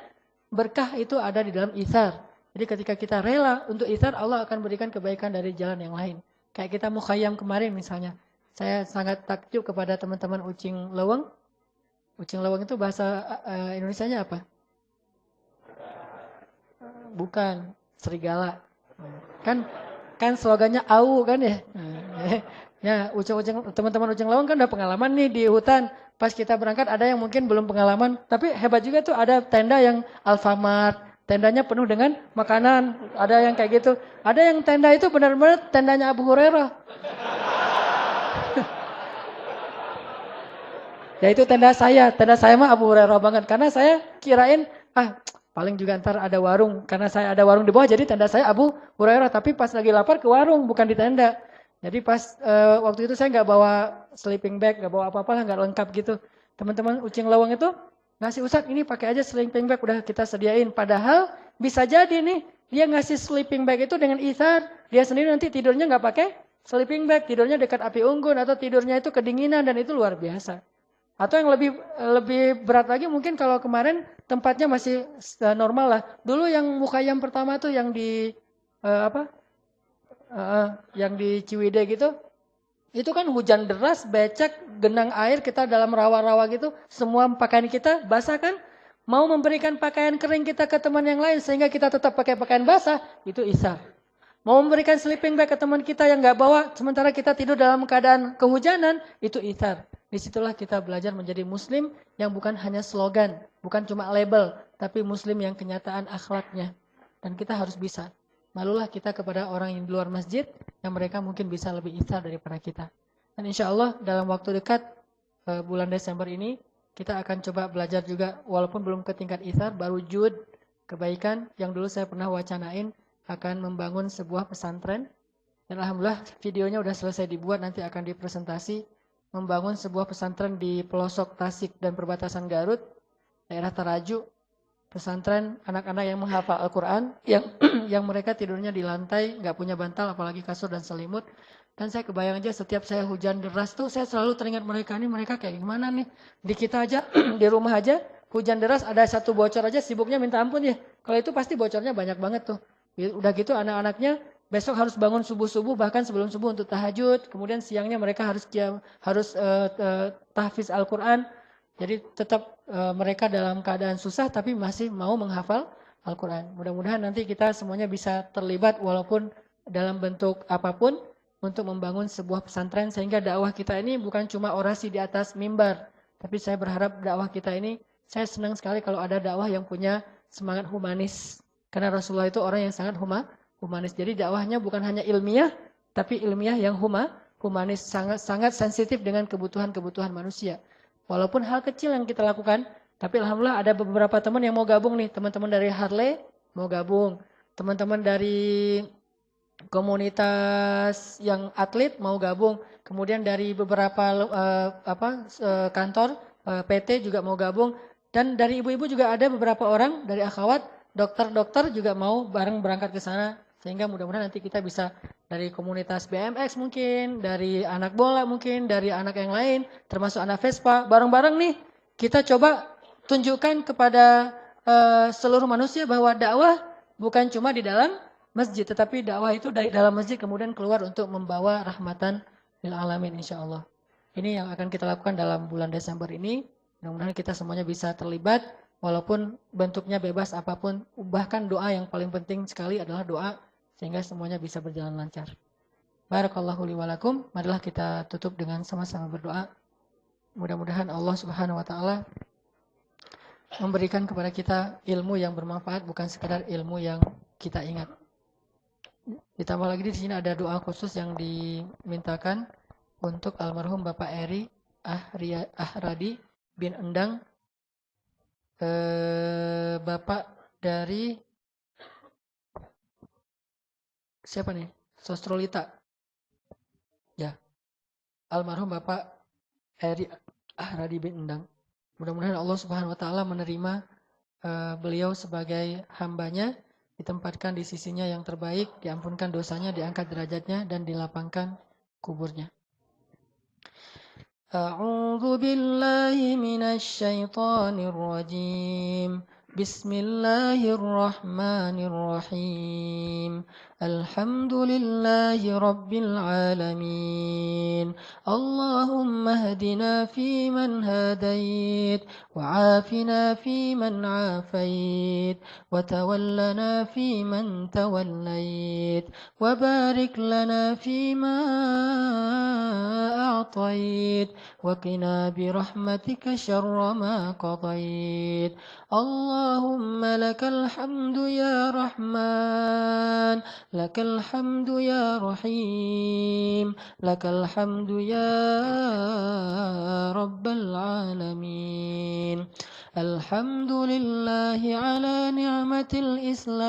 berkah itu ada di dalam itsar. Jadi ketika kita rela untuk itsar, Allah akan berikan kebaikan dari jalan yang lain. Kayak kita mukhayyam kemarin misalnya. Saya sangat takjub kepada teman-teman Ucing Leweng. Ucing leweng itu bahasa Indonesianya apa? Bukan, serigala. Kan slogannya au kan ya. Ya, teman-teman ucing leweng kan udah pengalaman nih di hutan. Pas kita berangkat ada yang mungkin belum pengalaman, tapi hebat juga tuh ada tenda yang Alfamart, tendanya penuh dengan makanan, ada yang kayak gitu. Ada yang tenda itu benar-benar tendanya Abu Hurairah. Ya itu tenda saya mah Abu Hurairah banget. Karena saya kirain, paling juga ntar ada warung. Karena saya ada warung di bawah, jadi tenda saya Abu Hurairah. Tapi pas lagi lapar ke warung, bukan di tenda. Jadi pas waktu itu saya nggak bawa sleeping bag, nggak bawa apa-apa lah, nggak lengkap gitu. Teman-teman Ucing Leweng itu ngasih Ustaz, ini pakai aja sleeping bag, udah kita sediain. Padahal bisa jadi nih, dia ngasih sleeping bag itu dengan itsar. Dia sendiri nanti tidurnya nggak pakai sleeping bag, tidurnya dekat api unggun atau tidurnya itu kedinginan dan itu luar biasa. Atau yang lebih berat lagi mungkin kalau kemarin tempatnya masih normal lah. Dulu yang mukhayyam pertama tuh yang di yang di Ciwidey gitu. Itu kan hujan deras, becek, genang air, kita dalam rawa-rawa gitu. Semua pakaian kita basah kan. Mau memberikan pakaian kering kita ke teman yang lain sehingga kita tetap pakai pakaian basah, itu itsar. Mau memberikan sleeping bag ke teman kita yang nggak bawa, sementara kita tidur dalam keadaan kehujanan, itu itsar. Disitulah kita belajar menjadi muslim yang bukan hanya slogan, bukan cuma label, tapi muslim yang kenyataan akhlaknya. Dan kita harus bisa. Malulah kita kepada orang yang di luar masjid, yang mereka mungkin bisa lebih itsar daripada kita. Dan insya Allah dalam waktu dekat, bulan Desember ini, kita akan coba belajar juga, walaupun belum ke tingkat itsar, baru jud, kebaikan, yang dulu saya pernah wacanain, akan membangun sebuah pesantren. Dan alhamdulillah videonya udah selesai dibuat, nanti akan dipresentasi. Membangun sebuah pesantren di pelosok Tasik dan perbatasan Garut, daerah Taraju. Pesantren anak-anak yang menghafal Al-Quran, yang mereka tidurnya di lantai, nggak punya bantal, apalagi kasur dan selimut. Dan saya kebayang aja setiap saya hujan deras tuh, saya selalu teringat mereka kayak gimana nih. Di kita aja, di rumah aja, hujan deras ada satu bocor aja, sibuknya minta ampun ya. Kalau itu pasti bocornya banyak banget tuh. Udah gitu anak-anaknya besok harus bangun subuh-subuh, bahkan sebelum subuh untuk tahajud. Kemudian siangnya mereka harus tahfiz Al-Quran. Jadi tetap mereka dalam keadaan susah tapi masih mau menghafal Al-Quran. Mudah-mudahan nanti kita semuanya bisa terlibat walaupun dalam bentuk apapun untuk membangun sebuah pesantren sehingga dakwah kita ini bukan cuma orasi di atas mimbar, tapi saya berharap dakwah kita ini, saya senang sekali kalau ada dakwah yang punya semangat humanis. Karena Rasulullah itu orang yang sangat humanis. Jadi dakwahnya bukan hanya ilmiah, tapi ilmiah yang humanis, sangat sensitif dengan kebutuhan-kebutuhan manusia. Walaupun hal kecil yang kita lakukan, tapi alhamdulillah ada beberapa teman yang mau gabung nih, teman-teman dari Harley mau gabung, teman-teman dari komunitas yang atlet mau gabung, kemudian dari beberapa kantor PT juga mau gabung, dan dari ibu-ibu juga ada beberapa orang dari akhwat, dokter-dokter juga mau bareng berangkat ke sana, sehingga mudah-mudahan nanti kita bisa dari komunitas BMX mungkin, dari anak bola mungkin, dari anak yang lain, termasuk anak Vespa, bareng-bareng nih kita coba tunjukkan kepada seluruh manusia bahwa dakwah bukan cuma di dalam masjid, tetapi dakwah itu dari dalam masjid kemudian keluar untuk membawa rahmatan lil alamin insyaallah. Ini yang akan kita lakukan dalam bulan Desember ini. Mudah-mudahan kita semuanya bisa terlibat walaupun bentuknya bebas apapun, bahkan doa yang paling penting sekali adalah doa sehingga semuanya bisa berjalan lancar. Barakallahu li wa lakum. Marilah kita tutup dengan sama-sama berdoa. Mudah-mudahan Allah Subhanahu wa taala memberikan kepada kita ilmu yang bermanfaat, bukan sekadar ilmu yang kita ingat. Ditambah lagi di sini ada doa khusus yang dimintakan untuk almarhum Bapak Eri Ahradi bin Endang, Bapak dari siapa nih? Sostrolita. Ya. Almarhum Bapak Eri Ahradi bin Endang. Mudah-mudahan Allah Subhanahu wa taala menerima beliau sebagai hambanya, ditempatkan di sisinya yang terbaik, diampunkan dosanya, diangkat derajatnya dan dilapangkan kuburnya. A'udzu billahi minasy syaithanir rajim. Bismillahirrahmanirrahim. Alhamdulillahi rabbil alamin. Allahumma hdina fiman hadait وعافنا فيمن عافيت وتولنا فيمن توليت وبارك لنا فيما أعطيت وقنا برحمتك شر ما قضيت اللهم لك الحمد يا رحمن لك الحمد يا رحيم لك الحمد يا رب العالمين الحمد لله على نعمة الإسلام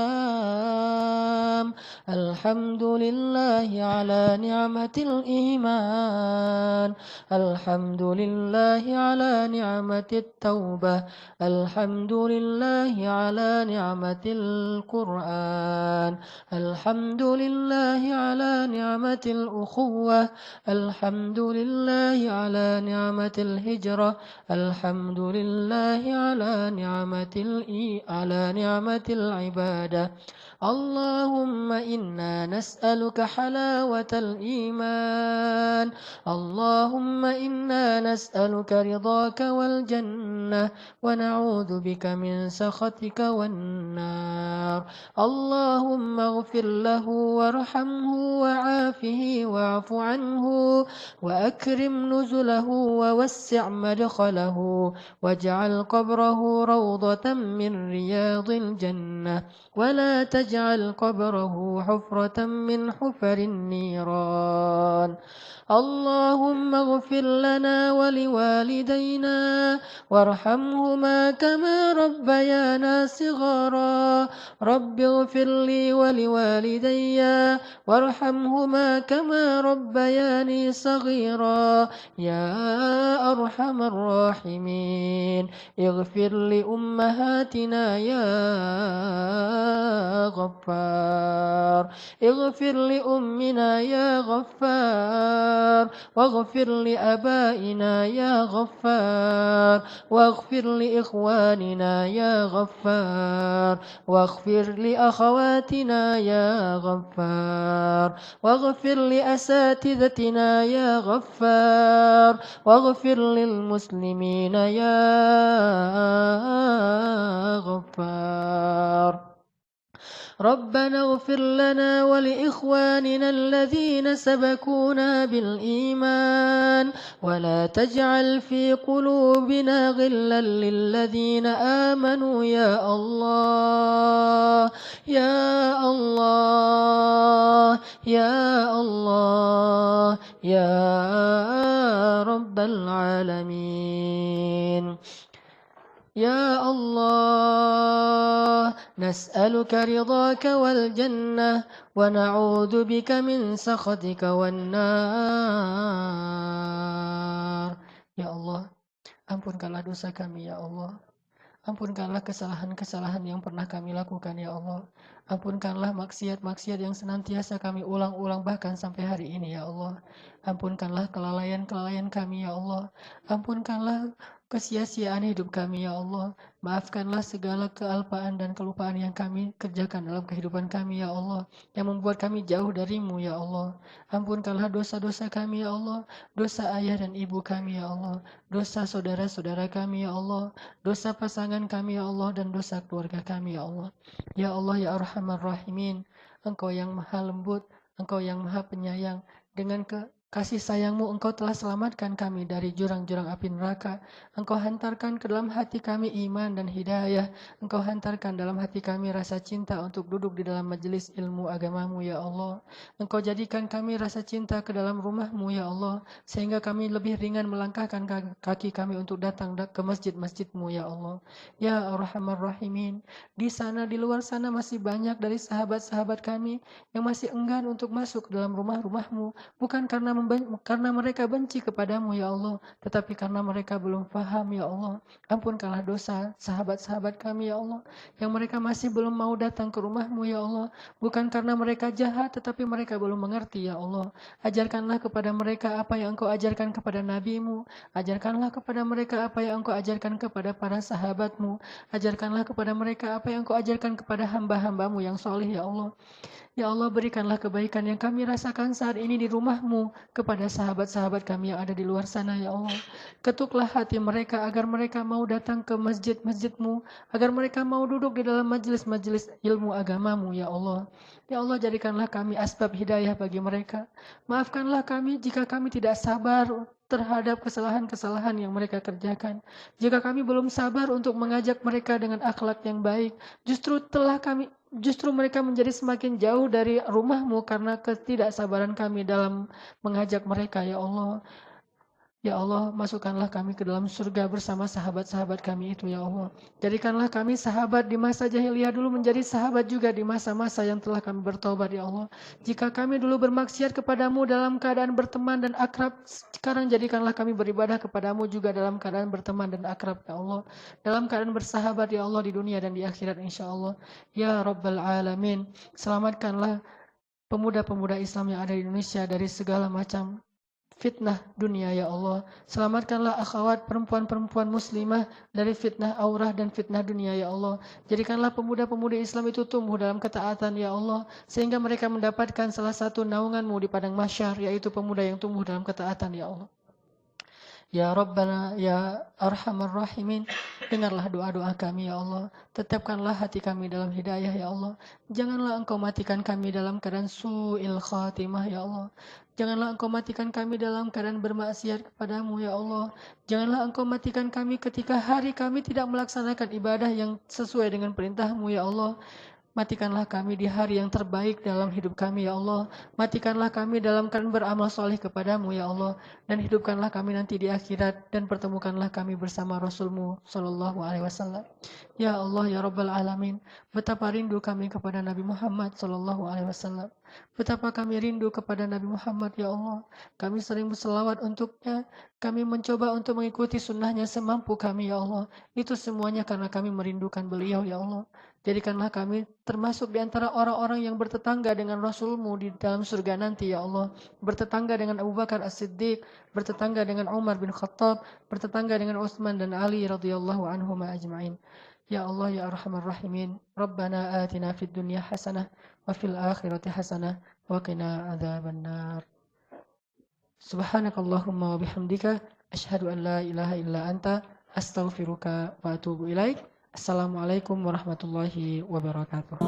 الحمد لله على نعمة الإيمان الحمد لله على نعمة التوبة الحمد لله على نعمة القرآن الحمد لله على نعمة الأخوة الحمد لله على نعمة الهجرة الحمد لله على نعمة العبادة اللهم إنا نسألك حلاوة الإيمان اللهم إنا نسألك رضاك والجنة ونعوذ بك من سخطك والنار اللهم اغفر له وارحمه وعافه واعف عنه وأكرم نزله ووسع مدخله واجعل قبره روضة من رياض الجنة ولا تجعل قبره حفرة من حفر النيران اللهم اغفر لنا ولوالدينا وارحمهما كما ربيانا صغارا رب اغفر لي ولوالدي وارحمهما كما ربياني صغيرا يا أرحم الراحمين اغفر لأمهاتنا يا غفار اغفر لأمنا يا غفار واغفر لأبائنا يا غفار واغفر لإخواننا يا غفار واغفر لأخواتنا يا غفار واغفر لأساتذتنا يا غفار واغفر للمسلمين يا غفار ربنا اغفر لنا ولإخواننا الذين سبقونا بالإيمان ولا تجعل في قلوبنا غلا للذين آمنوا يا الله يا الله يا الله يا رب العالمين يا الله نسألك رضاك والجنة ونعوذ بك من سخطك والنار. Ya Allah, ampunkanlah dosa kami ya Allah. Ampunkanlah kesalahan-kesalahan yang pernah kami lakukan ya Allah. Ampunkanlah maksiat-maksiat yang senantiasa kami ulang-ulang bahkan sampai hari ini ya Allah. Ampunkanlah kelalaian-kelalaian kami ya Allah. Ampunkanlah kesia-siaan hidup kami ya Allah. Maafkanlah segala kealpaan dan kelupaan yang kami kerjakan dalam kehidupan kami ya Allah, yang membuat kami jauh darimu ya Allah. Ampunkanlah dosa-dosa kami ya Allah, dosa ayah dan ibu kami ya Allah, dosa saudara-saudara kami ya Allah, dosa pasangan kami ya Allah, dan dosa keluarga kami ya Allah. Ya Allah ya Arhamar Rahimin, Engkau yang maha lembut, Engkau yang maha penyayang. Dengan kasih sayangmu Engkau telah selamatkan kami dari jurang-jurang api neraka. Engkau hantarkan ke dalam hati kami iman dan hidayah. Engkau hantarkan dalam hati kami rasa cinta untuk duduk di dalam majelis ilmu agamamu ya Allah. Engkau jadikan kami rasa cinta ke dalam rumahmu ya Allah, sehingga kami lebih ringan melangkahkan kaki kami untuk datang ke masjid-masjidmu ya Allah. Ya Arhamar Rahimin, di sana di luar sana masih banyak dari sahabat-sahabat kami yang masih enggan untuk masuk ke dalam rumah-rumahmu, bukan karena mereka benci kepadamu ya Allah, tetapi karena mereka belum paham ya Allah. Ampunkanlah dosa sahabat-sahabat kami ya Allah, yang mereka masih belum mau datang ke rumahmu ya Allah, bukan karena mereka jahat, tetapi mereka belum mengerti ya Allah. Ajarkanlah kepada mereka apa yang Engkau ajarkan kepada nabimu, ajarkanlah kepada mereka apa yang Engkau ajarkan kepada para sahabatmu, ajarkanlah kepada mereka apa yang Engkau ajarkan kepada hamba-hambamu yang soleh ya Allah. Ya Allah, berikanlah kebaikan yang kami rasakan saat ini di rumahmu kepada sahabat-sahabat kami yang ada di luar sana ya Allah. Ketuklah hati mereka agar mereka mau datang ke masjid-masjidmu, agar mereka mau duduk di dalam majelis-majelis ilmu agamamu ya Allah. Ya Allah, jadikanlah kami asbab hidayah bagi mereka. Maafkanlah kami jika kami tidak sabar terhadap kesalahan-kesalahan yang mereka kerjakan. Jika kami belum sabar untuk mengajak mereka dengan akhlak yang baik, justru mereka menjadi semakin jauh dari rumahmu karena ketidaksabaran kami dalam mengajak mereka ya Allah. Ya Allah, masukkanlah kami ke dalam surga bersama sahabat-sahabat kami itu ya Allah. Jadikanlah kami sahabat di masa jahiliyah dulu menjadi sahabat juga di masa-masa yang telah kami bertobat ya Allah. Jika kami dulu bermaksiat kepadamu dalam keadaan berteman dan akrab, sekarang jadikanlah kami beribadah kepadamu juga dalam keadaan berteman dan akrab ya Allah. Dalam keadaan bersahabat ya Allah di dunia dan di akhirat insya Allah. Ya Rabbal Alamin, selamatkanlah pemuda-pemuda Islam yang ada di Indonesia dari segala macam fitnah dunia ya Allah. Selamatkanlah akhwat perempuan-perempuan muslimah dari fitnah aurah dan fitnah dunia ya Allah. Jadikanlah pemuda-pemudi Islam itu tumbuh dalam ketaatan ya Allah, sehingga mereka mendapatkan salah satu naunganmu di padang mahsyar, yaitu pemuda yang tumbuh dalam ketaatan ya Allah. Ya Rabbana, Ya Arhamar Rahimin, dengarlah doa-doa kami ya Allah. Tetapkanlah hati kami dalam hidayah ya Allah. Janganlah Engkau matikan kami dalam keadaan su'il khatimah ya Allah. Janganlah Engkau matikan kami dalam keadaan bermaksiat kepadamu ya Allah. Janganlah Engkau matikan kami ketika hari kami tidak melaksanakan ibadah yang sesuai dengan perintahmu ya Allah. Matikanlah kami di hari yang terbaik dalam hidup kami ya Allah. Matikanlah kami dalam keadaan beramal soleh kepadamu ya Allah. Dan hidupkanlah kami nanti di akhirat. Dan pertemukanlah kami bersama Rasulmu Sallallahu Alaihi Wasallam. Ya Allah ya Rabbal Alamin, betapa rindu kami kepada Nabi Muhammad Sallallahu Alaihi Wasallam. Betapa kami rindu kepada Nabi Muhammad ya Allah. Kami sering berselawat untuknya. Kami mencoba untuk mengikuti sunnahnya semampu kami ya Allah. Itu semuanya karena kami merindukan beliau ya Allah. Jadikanlah kami termasuk di antara orang-orang yang bertetangga dengan Rasulmu di dalam surga nanti ya Allah. Bertetangga dengan Abu Bakar As-Siddiq, bertetangga dengan Umar bin Khattab, bertetangga dengan Utsman dan Ali radhiyallahu anhum ajma'in. Ya Allah ya Arhamar Rahimin, Rabbana atina fid dunya hasanah wa fil akhirati hasanah wa qina adzabannar. Subhanakallahumma wa bihamdika asyhadu an la ilaha illa anta astaghfiruka wa atubu ilaik. Assalamualaikum warahmatullahi wabarakatuh.